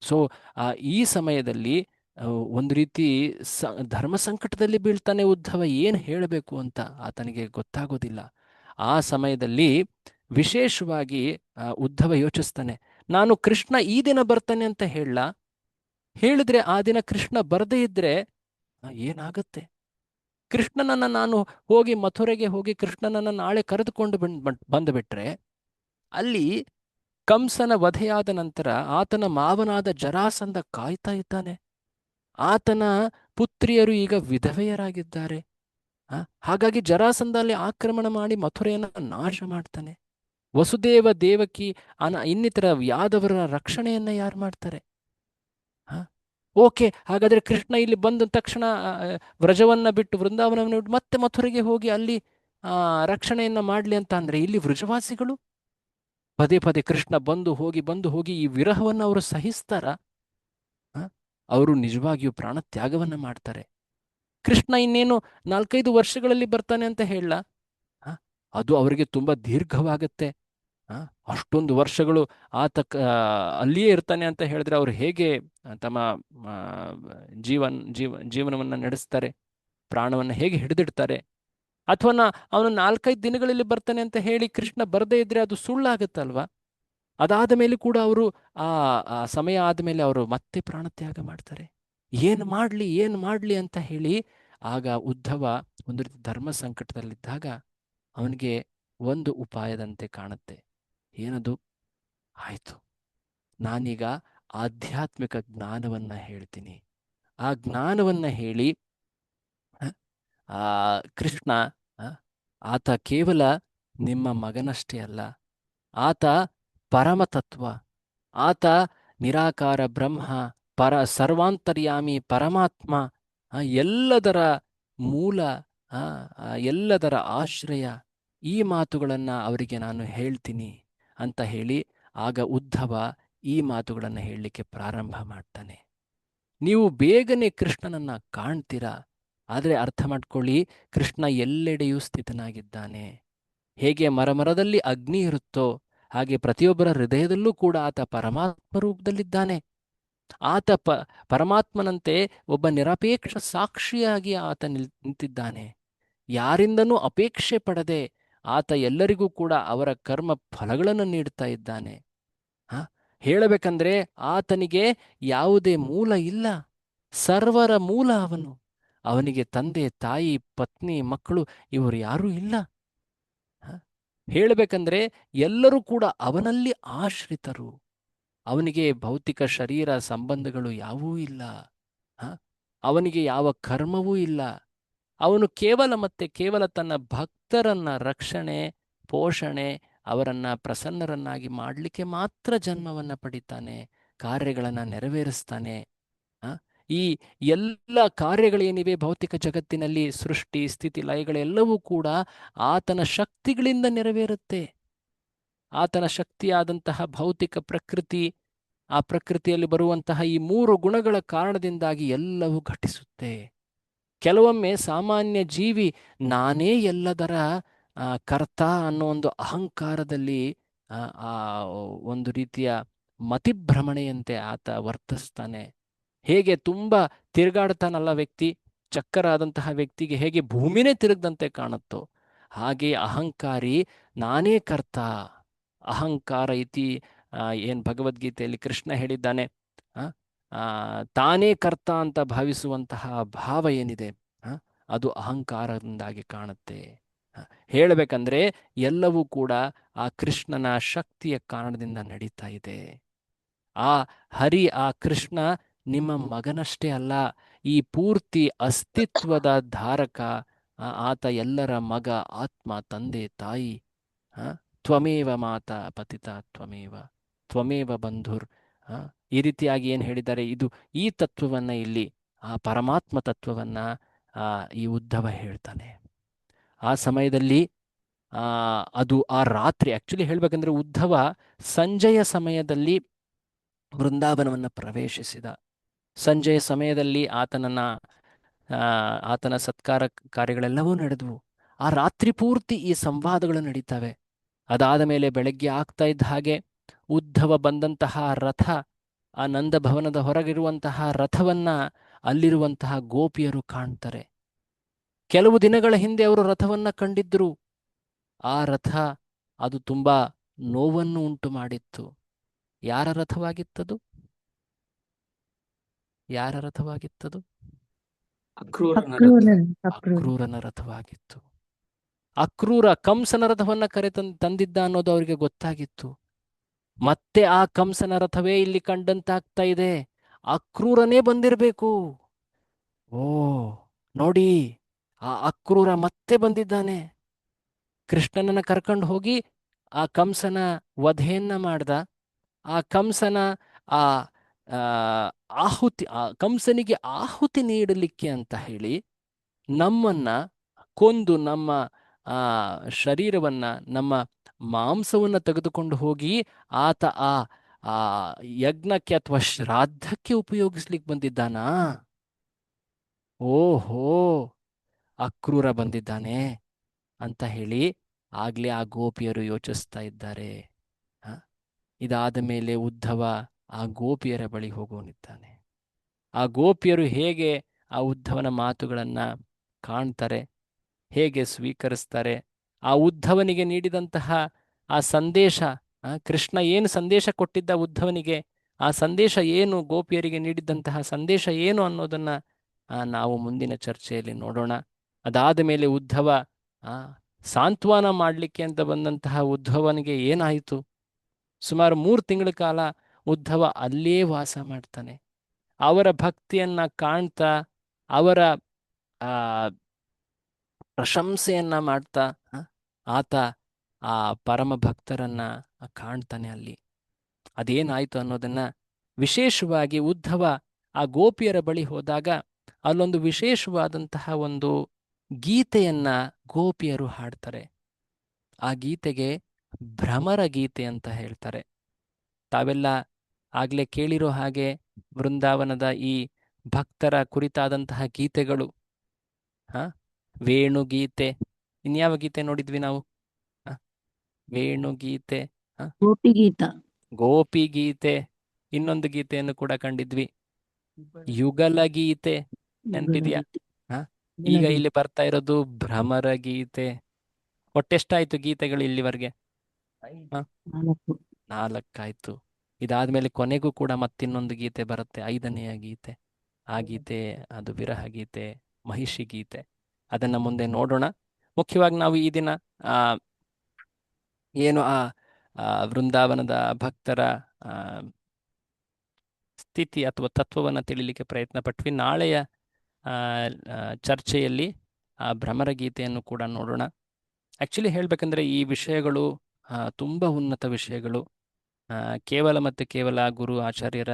ಸೊ ಈ ಸಮಯದಲ್ಲಿ ಒಂದು ರೀತಿ ಧರ್ಮ ಸಂಕಟದಲ್ಲಿ ಬೀಳ್ತಾನೆ ಉದ್ಧವ. ಏನು ಹೇಳಬೇಕು ಅಂತ ಆತನಿಗೆ ಗೊತ್ತಾಗೋದಿಲ್ಲ. ಆ ಸಮಯದಲ್ಲಿ ವಿಶೇಷವಾಗಿ ಉದ್ಧವ ಯೋಚಿಸ್ತಾನೆ, ನಾನು ಕೃಷ್ಣ ಈ ದಿನ ಬರ್ತಾನೆ ಅಂತ ಹೇಳಿದ್ರೆ ಆ ದಿನ ಕೃಷ್ಣ ಬರದೇ ಇದ್ರೆ ಏನಾಗುತ್ತೆ? ಕೃಷ್ಣನನ್ನ ನಾನು ಹೋಗಿ ಮಥುರೆಗೆ ಹೋಗಿ ಕೃಷ್ಣನನ್ನ ನಾಳೆ ಕರೆದುಕೊಂಡು ಬಂದುಬಿಟ್ರೆ ಅಲ್ಲಿ ಕಂಸನ ವಧೆಯಾದ ನಂತರ ಆತನ ಮಾವನಾದ ಜರಾಸಂಧ ಕಾಯ್ತಾ ಇದ್ದಾನೆ. ಆತನ ಪುತ್ರಿಯರು ಈಗ ವಿಧವೆಯರಾಗಿದ್ದಾರೆ. ಹಾಗಾಗಿ ಜರಾಸಂಧ ಅಲ್ಲಿ ಆಕ್ರಮಣ ಮಾಡಿ ಮಥುರೆಯನ್ನು ನಾಶ ಮಾಡ್ತಾನೆ. ವಸುದೇವ ದೇವಕಿ ಇನ್ನಿತರ ಯಾದವರ ರಕ್ಷಣೆಯನ್ನ ಯಾರು ಮಾಡ್ತಾರೆ? ಓಕೆ, ಹಾಗಾದ್ರೆ ಕೃಷ್ಣ ಇಲ್ಲಿ ಬಂದ ತಕ್ಷಣ ವ್ರಜವನ್ನ ಬಿಟ್ಟು ವೃಂದಾವನವನ್ನು ಬಿಟ್ಟು ಮತ್ತೆ ಮಥುರೆಗೆ ಹೋಗಿ ಅಲ್ಲಿ ರಕ್ಷಣೆಯನ್ನ ಮಾಡ್ಲಿ ಅಂತ ಅಂದ್ರೆ ಇಲ್ಲಿ ವೃಜವಾಸಿಗಳು ಪದೇ ಪದೇ ಕೃಷ್ಣ ಬಂದು ಹೋಗಿ ಈ ವಿರಹವನ್ನು ಅವರು ಸಹಿಸ್ತಾರ? ಅವರು ನಿಜವಾಗಿಯೂ ಪ್ರಾಣ ತ್ಯಾಗವನ್ನ ಮಾಡ್ತಾರೆ. ಕೃಷ್ಣ ಇನ್ನೇನು 4-5 ವರ್ಷಗಳಲ್ಲಿ ಬರ್ತಾನೆ ಅಂತ ಹೇಳಲ್ಲ, ಅದು ಅವರಿಗೆ ತುಂಬಾ ದೀರ್ಘವಾಗತ್ತೆ. ಅಷ್ಟೊಂದು ವರ್ಷಗಳು ಆತ ಅಲ್ಲಿಯೇ ಇರ್ತಾನೆ ಅಂತ ಹೇಳಿದ್ರೆ ಅವರು ಹೇಗೆ ತಮ್ಮ ಜೀವನವನ್ನು ನಡೆಸ್ತಾರೆ? ಪ್ರಾಣವನ್ನು ಹೇಗೆ ಹಿಡಿದಿಡ್ತಾರೆ? ಅಥವಾ ಅವನು 4-5 ದಿನಗಳಲ್ಲಿ ಬರ್ತಾನೆ ಅಂತ ಹೇಳಿ ಕೃಷ್ಣ ಬರದೇ ಇದ್ರೆ ಅದು ಸುಳ್ಳಾಗತ್ತಲ್ವಾ? ಅದಾದ ಮೇಲೆ ಕೂಡ ಅವರು ಆ ಆ ಸಮಯ ಆದಮೇಲೆ ಅವರು ಮತ್ತೆ ಪ್ರಾಣತ್ಯಾಗ ಮಾಡ್ತಾರೆ. ಏನು ಮಾಡಲಿ ಅಂತ ಹೇಳಿ ಆಗ ಉದ್ಧವ ಒಂದು ರೀತಿ ಧರ್ಮ ಸಂಕಟದಲ್ಲಿದ್ದಾಗ ಅವನಿಗೆ ಒಂದು ಉಪಾಯದಂತೆ ಕಾಣುತ್ತೆ. ಏನದು? ಆಯಿತು, ನಾನೀಗ ಆಧ್ಯಾತ್ಮಿಕ ಜ್ಞಾನವನ್ನು ಹೇಳ್ತೀನಿ. ಆ ಜ್ಞಾನವನ್ನು ಹೇಳಿ ಆ ಕೃಷ್ಣ ಆತ ಕೇವಲ ನಿಮ್ಮ ಮಗನಷ್ಟೇ ಅಲ್ಲ, ಆತ ಪರಮತತ್ವ, ಆತ ನಿರಾಕಾರ ಬ್ರಹ್ಮ, ಸರ್ವಾಂತರ್ಯಾಮಿ ಪರಮಾತ್ಮ, ಎಲ್ಲದರ ಮೂಲ, ಎಲ್ಲದರ ಆಶ್ರಯ. ಈ ಮಾತುಗಳನ್ನು ಅವರಿಗೆ ನಾನು ಹೇಳ್ತೀನಿ ಅಂತ ಹೇಳಿ ಆಗ ಉದ್ಧವ ಈ ಮಾತುಗಳನ್ನು ಹೇಳಲಿಕ್ಕೆ ಪ್ರಾರಂಭ ಮಾಡ್ತಾನೆ. ನೀವು ಬೇಗನೆ ಕೃಷ್ಣನನ್ನ ಕಾಣ್ತೀರಾ, ಆದರೆ ಅರ್ಥ ಮಾಡ್ಕೊಳ್ಳಿ, ಕೃಷ್ಣ ಎಲ್ಲೆಡೆಯೂ ಸ್ಥಿತನಾಗಿದ್ದಾನೆ. ಹೇಗೆ ಮರಮರದಲ್ಲಿ ಅಗ್ನಿ ಇರುತ್ತೋ ಹಾಗೆ ಪ್ರತಿಯೊಬ್ಬರ ಹೃದಯದಲ್ಲೂ ಕೂಡ ಆತ ಪರಮಾತ್ಮ ರೂಪದಲ್ಲಿದ್ದಾನೆ. ಆತ ಪರಮಾತ್ಮನಂತೆ ಒಬ್ಬ ನಿರಪೇಕ್ಷ ಸಾಕ್ಷಿಯಾಗಿ ಆತ ನಿಂತಿದ್ದಾನೆ. ಯಾರಿಂದನೂ ಅಪೇಕ್ಷೆ ಪಡದೆ ಆತ ಎಲ್ಲರಿಗೂ ಕೂಡ ಅವರ ಕರ್ಮ ಫಲಗಳನ್ನು ನೀಡ್ತಾ ಇದ್ದಾನೆ. ಹೇಳಬೇಕಂದ್ರೆ ಆತನಿಗೆ ಯಾವುದೇ ಮೂಲ ಇಲ್ಲ, ಸರ್ವರ ಮೂಲ ಅವನು. ಅವನಿಗೆ ತಂದೆ, ತಾಯಿ, ಪತ್ನಿ, ಮಕ್ಕಳು ಇವರು ಯಾರೂ ಇಲ್ಲ. ಹೇಳಬೇಕಂದ್ರೆ ಎಲ್ಲರೂ ಕೂಡ ಅವನಲ್ಲಿ ಆಶ್ರಿತರು. ಅವನಿಗೆ ಭೌತಿಕ ಶರೀರ ಸಂಬಂಧಗಳು ಯಾವೂ ಇಲ್ಲ. ಅವನಿಗೆ ಯಾವ ಕರ್ಮವೂ ಇಲ್ಲ. ಅವನು ಕೇವಲ ತನ್ನ ಭಕ್ತರನ್ನ ರಕ್ಷಣೆ, ಪೋಷಣೆ, ಅವರನ್ನ ಪ್ರಸನ್ನರನ್ನಾಗಿ ಮಾಡಲಿಕ್ಕೆ ಮಾತ್ರ ಜನ್ಮವನ್ನು ಪಡಿತಾನೆ, ಕಾರ್ಯಗಳನ್ನು ನೆರವೇರಿಸ್ತಾನೆ. ಈ ಎಲ್ಲ ಕಾರ್ಯಗಳೇನಿವೆ ಭೌತಿಕ ಜಗತ್ತಿನಲ್ಲಿ, ಸೃಷ್ಟಿ, ಸ್ಥಿತಿ, ಲಯಗಳೆಲ್ಲವೂ ಕೂಡ ಆತನ ಶಕ್ತಿಗಳಿಂದ ನೆರವೇರುತ್ತೆ. ಆತನ ಶಕ್ತಿಯಾದಂತಹ ಭೌತಿಕ ಪ್ರಕೃತಿ, ಆ ಪ್ರಕೃತಿಯಲ್ಲಿ ಬರುವಂತಹ ಈ 3 ಗುಣಗಳ ಕಾರಣದಿಂದಾಗಿ ಎಲ್ಲವೂ ಘಟಿಸುತ್ತೆ. ಕೆಲವೊಮ್ಮೆ ಸಾಮಾನ್ಯ ಜೀವಿ ನಾನೇ ಎಲ್ಲದರ ಕರ್ತ ಅನ್ನೋ ಒಂದು ಅಹಂಕಾರದಲ್ಲಿ ಒಂದು ರೀತಿಯ ಮತಿಭ್ರಮಣೆಯಂತೆ ಆತ ವರ್ತಿಸ್ತಾನೆ. ಹೇಗೆ ತುಂಬ ತಿರುಗಾಡ್ತಾನಲ್ಲ ವ್ಯಕ್ತಿ, ಚಕ್ಕರ ಆದಂತಹ ವ್ಯಕ್ತಿಗೆ ಹೇಗೆ ಭೂಮಿನೇ ತಿರುಗದಂತೆ ಕಾಣುತ್ತೋ ಹಾಗೆ ಅಹಂಕಾರಿ ನಾನೇ ಕರ್ತ, ಅಹಂಕಾರ ಇತಿ ಏನು ಭಗವದ್ಗೀತೆಯಲ್ಲಿ ಕೃಷ್ಣ ಹೇಳಿದ್ದಾನೆ, ತಾನೇ ಕರ್ತ ಅಂತ ಭಾವಿಸುವಂತಹ ಭಾವ ಏನಿದೆ ಅದು ಅಹಂಕಾರದಿಂದಾಗಿ ಕಾಣುತ್ತೆ. ಹೇಳಬೇಕಂದ್ರೆ ಎಲ್ಲವೂ ಕೂಡ ಆ ಕೃಷ್ಣನ ಶಕ್ತಿಯ ಕಾರಣದಿಂದ ನಡೀತಾ ಇದೆ. ಆ ಹರಿ, ಆ ಕೃಷ್ಣ ನಿಮ್ಮ ಮಗನಷ್ಟೇ ಅಲ್ಲ, ಈ ಪೂರ್ತಿ ಅಸ್ತಿತ್ವದ ಧಾರಕ. ಆತ ಎಲ್ಲರ ಮಗ, ಆತ್ಮ, ತಂದೆ, ತಾಯಿ. ತ್ವಮೇವ ಮಾತಾ ಪತಿತ ತ್ವಮೇವ ಬಂಧುರ್. ಈ ರೀತಿಯಾಗಿ ಏನು ಹೇಳಿದ್ದಾರೆ, ಈ ತತ್ವವನ್ನು ಇಲ್ಲಿ, ಆ ಪರಮಾತ್ಮ ತತ್ವವನ್ನು ಈ ಉದ್ಧವ ಹೇಳ್ತಾನೆ. ಆ ಸಮಯದಲ್ಲಿ ಆ ರಾತ್ರಿ, ಆಕ್ಚುಲಿ ಹೇಳ್ಬೇಕಂದ್ರೆ ಉದ್ಧವ ಸಂಜೆಯ ಸಮಯದಲ್ಲಿ ವೃಂದಾವನವನ್ನು ಪ್ರವೇಶಿಸಿದ. ಸಂಜೆಯ ಸಮಯದಲ್ಲಿ ಆತನ ಸತ್ಕಾರ ಕಾರ್ಯಗಳೆಲ್ಲವೂ ನಡೆದವು. ಆ ರಾತ್ರಿ ಪೂರ್ತಿ ಈ ಸಂವಾದಗಳು ನಡೀತವೆ. ಅದಾದ ಮೇಲೆ ಬೆಳಗ್ಗೆ ಆಗ್ತಾ ಇದ್ದ ಹಾಗೆ ಉದ್ಧವ ಬಂದಂತಹ ರಥ, ಆ ನಂದ ಭವನದ ಹೊರಗಿರುವಂತಹ ರಥವನ್ನ ಅಲ್ಲಿರುವಂತಹ ಗೋಪಿಯರು ಕಾಣ್ತಾರೆ. ಕೆಲವು ದಿನಗಳ ಹಿಂದೆ ಅವರು ರಥವನ್ನ ಕಂಡಿದ್ರು. ಆ ರಥ ಅದು ತುಂಬಾ ನೋವನ್ನು ಉಂಟು ಮಾಡಿತ್ತು. ಯಾರ ರಥವಾಗಿತ್ತದು? ಯಾರ ರಥವಾಗಿತ್ತದು? ಅಕ್ರೂರನ ರಥವಾಗಿತ್ತು. ಅಕ್ರೂರ ಕಂಸನ ರಥವನ್ನ ತಂದಿದ್ದ ಅನ್ನೋದು ಅವರಿಗೆ ಗೊತ್ತಾಗಿತ್ತು. ಮತ್ತೆ ಆ ಕಂಸನ ರಥವೇ ಇಲ್ಲಿ ಕಂಡಂತಾಗ್ತಾ ಇದೆ. ಅಕ್ರೂರನೇ ಬಂದಿರಬೇಕು. ಓ ನೋಡಿ, ಆ ಅಕ್ರೂರ ಮತ್ತೆ ಬಂದಿದ್ದಾನೆ. ಕೃಷ್ಣನನ್ನ ಕರ್ಕೊಂಡು ಹೋಗಿ ಆ ಕಂಸನ ವಧೆಯನ್ನ ಮಾಡ್ದ. ಆ ಕಂಸನ ಕಂಸನಿಗೆ ಆಹುತಿ ನೀಡಲಿಕ್ಕೆ ಅಂತ ಹೇಳಿ ನಮ್ಮನ್ನ ಕೊಂದು ನಮ್ಮ ಶರೀರವನ್ನ, ನಮ್ಮ ಮಾಂಸವನ್ನ ತೆಗೆದುಕೊಂಡು ಹೋಗಿ ಆತ ಆ ಯಜ್ಞಕ್ಕೆ ಅಥವಾ ಶ್ರಾದ್ದಕ್ಕೆ ಉಪಯೋಗಿಸ್ಲಿಕ್ಕೆ ಬಂದಿದ್ದಾನಾ? ಓಹೋ, ಅಕ್ರೂರ ಬಂದಿದ್ದಾನೆ ಅಂತ ಹೇಳಿ ಆಗ್ಲೇ ಆ ಗೋಪಿಯರು ಯೋಚಿಸ್ತಾ ಇದ್ದಾರೆ. ಇದಾದ ಮೇಲೆ ಉದ್ಧವ ಆ ಗೋಪಿಯರ ಬಳಿ ಹೋಗೋನಿದ್ದಾನೆ. ಆ ಗೋಪಿಯರು ಹೇಗೆ ಆ ಉದ್ಧವನ ಮಾತುಗಳನ್ನ ಕಾಣ್ತಾರೆ, ಹೇಗೆ ಸ್ವೀಕರಿಸ್ತಾರೆ, ಆ ಉದ್ಧವನಿಗೆ ನೀಡಿದಂತಹ ಆ ಸಂದೇಶ ಕೃಷ್ಣ ಏನು ಸಂದೇಶ ಕೊಟ್ಟಿದ್ದ ಉದ್ಧವನಿಗೆ, ಆ ಸಂದೇಶ ಏನು, ಗೋಪಿಯರಿಗೆ ನೀಡಿದ್ದಂತಹ ಸಂದೇಶ ಏನು ಅನ್ನೋದನ್ನ ನಾವು ಮುಂದಿನ ಚರ್ಚೆಯಲ್ಲಿ ನೋಡೋಣ. ಅದಾದ ಮೇಲೆ ಉದ್ಧವ ಸಾಂತ್ವನ ಮಾಡಲಿಕ್ಕೆ ಅಂತ ಬಂದಂತಹ ಉದ್ಧವನಿಗೆ ಏನಾಯಿತು? ಸುಮಾರು 3 ತಿಂಗಳ ಕಾಲ ಉದ್ಧವ ಅಲ್ಲೇ ವಾಸ ಮಾಡ್ತಾನೆ. ಅವರ ಭಕ್ತಿಯನ್ನ ಕಾಣ್ತಾ, ಅವರ ಆ ಪ್ರಶಂಸೆಯನ್ನ ಮಾಡ್ತಾ ಆತ ಆ ಪರಮ ಭಕ್ತರನ್ನ ಕಾಣ್ತಾನೆ ಅಲ್ಲಿ. ಅದೇನಾಯ್ತು ಅನ್ನೋದನ್ನ ವಿಶೇಷವಾಗಿ ಉದ್ಧವ ಆ ಗೋಪಿಯರ ಬಳಿ ಹೋದಾಗ ಅಲ್ಲೊಂದು ವಿಶೇಷವಾದಂತಹ ಒಂದು ಗೀತೆಯನ್ನ ಗೋಪಿಯರು ಹಾಡ್ತಾರೆ. ಆ ಗೀತೆಗೆ ಭ್ರಮರ ಗೀತೆ ಅಂತ ಹೇಳ್ತಾರೆ. ತಾವೆಲ್ಲ ಆಗ್ಲೇ ಕೇಳಿರೋ ಹಾಗೆ ವೃಂದಾವನದ ಈ ಭಕ್ತರ ಕುರಿತಾದಂತಹ ಗೀತೆಗಳು, ವೇಣುಗೀತೆ, ಇನ್ಯಾವ ಗೀತೆ ನೋಡಿದ್ವಿ ನಾವು? ವೇಣುಗೀತೆ, ಗೋಪಿ ಗೀತೆ, ಇನ್ನೊಂದು ಗೀತೆಯನ್ನು ಕೂಡ ಕಂಡಿದ್ವಿ, ಯುಗಲ ಗೀತೆ, ನೆನ್ಪಿದ್ಯಾ? ಈಗ ಇಲ್ಲಿ ಬರ್ತಾ ಇರೋದು ಭ್ರಮರ ಗೀತೆ. ಒಟ್ಟೆಷ್ಟಾಯ್ತು ಗೀತೆಗಳು ಇಲ್ಲಿವರೆಗೆ? 4 ಇದಾದ್ಮೇಲೆ ಕೊನೆಗೂ ಕೂಡ ಮತ್ತಿನ್ನೊಂದು ಗೀತೆ ಬರುತ್ತೆ, 5ನೆಯ ಗೀತೆ. ಆ ಗೀತೆ ಅದು ವಿರಹ ಗೀತೆ, ಮಹಿಷಿ ಗೀತೆ. ಅದನ್ನ ಮುಂದೆ ನೋಡೋಣ. ಮುಖ್ಯವಾಗಿ ನಾವು ಈ ದಿನ ಏನು ವೃಂದಾವನದ ಭಕ್ತರ ಸ್ಥಿತಿ ಅಥವಾ ತತ್ವವನ್ನು ತಿಳಿಲಿಕ್ಕೆ ಪ್ರಯತ್ನ ಪಟ್ವಿ. ನಾಳೆಯ ಚರ್ಚೆಯಲ್ಲಿ ಆ ಭ್ರಮರ ಗೀತೆಯನ್ನು ಕೂಡ ನೋಡೋಣ. ಆ್ಯಕ್ಚುಲಿ ಹೇಳಬೇಕಂದ್ರೆ ಈ ವಿಷಯಗಳು ತುಂಬ ಉನ್ನತ ವಿಷಯಗಳು. ಕೇವಲ ಮತ್ತು ಕೇವಲ ಗುರು ಆಚಾರ್ಯರ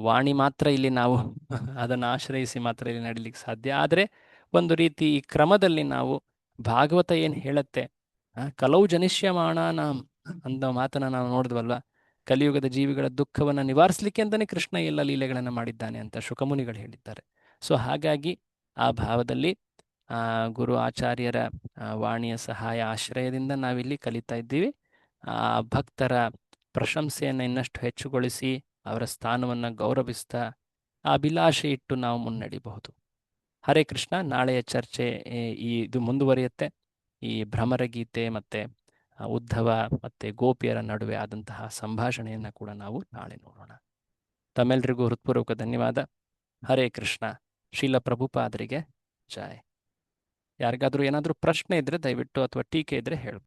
ವಾಣಿ ಮಾತ್ರ ಇಲ್ಲಿ ನಾವು ಅದನ್ನು ಆಶ್ರಯಿಸಿ ಮಾತ್ರ ಇಲ್ಲಿ ನಡೀಲಿಕ್ಕೆ ಸಾಧ್ಯ. ಆದರೆ ಒಂದು ರೀತಿ ಈ ಕ್ರಮದಲ್ಲಿ ನಾವು ಭಾಗವತ ಏನು ಹೇಳುತ್ತೆ, ಕಲವು ಜನಿಷ್ಯಮಾಣ ನಾಂ ಅಂದ ಮಾತನ್ನ ನಾವು ನೋಡಿದ್ವಲ್ವ. ಕಲಿಯುಗದ ಜೀವಿಗಳ ದುಃಖವನ್ನು ನಿವಾರಿಸಲಿಕ್ಕೆ ಅಂತಲೇ ಕೃಷ್ಣ ಎಲ್ಲ ಲೀಲೆಗಳನ್ನು ಮಾಡಿದ್ದಾನೆ ಅಂತ ಶುಕಮುನಿಗಳು ಹೇಳಿದ್ದಾರೆ. ಸೊ ಹಾಗಾಗಿ ಆ ಭಾವದಲ್ಲಿ ಗುರು ಆಚಾರ್ಯರ ವಾಣಿಯ ಸಹಾಯ ಆಶ್ರಯದಿಂದ ನಾವಿಲ್ಲಿ ಕಲಿತಾ ಇದ್ದೀವಿ. ಭಕ್ತರ ಪ್ರಶಂಸೆಯನ್ನು ಇನ್ನಷ್ಟು ಹೆಚ್ಚುಗೊಳಿಸಿ ಅವರ ಸ್ಥಾನವನ್ನು ಗೌರವಿಸ್ತಾ ಅಭಿಲಾಷೆ ಇಟ್ಟು ನಾವು ಮುನ್ನಡೆಯಬಹುದು. ಹರೇ ಕೃಷ್ಣ. ನಾಳೆಯ ಚರ್ಚೆ ಇದು ಮುಂದುವರಿಯುತ್ತೆ. ಈ ಭ್ರಮರ ಗೀತೆ ಮತ್ತು ಉದ್ಧವ ಮತ್ತು ಗೋಪಿಯರ ನಡುವೆ ಆದಂತಹ ಸಂಭಾಷಣೆಯನ್ನು ಕೂಡ ನಾವು ನಾಳೆ ನೋಡೋಣ. ತಮ್ಮೆಲ್ಲರಿಗೂ ಹೃತ್ಪೂರ್ವಕ ಧನ್ಯವಾದ. ಹರೇ ಕೃಷ್ಣ. ಶ್ರೀಲ ಪ್ರಭುಪಾದರಿಗೆ ಜಯ. ಯಾರಿಗಾದರೂ ಏನಾದರೂ ಪ್ರಶ್ನೆ ಇದ್ದರೆ ದಯವಿಟ್ಟು ಅಥವಾ ಟೀಕೆ ಇದ್ದರೆ ಹೇಳಿ.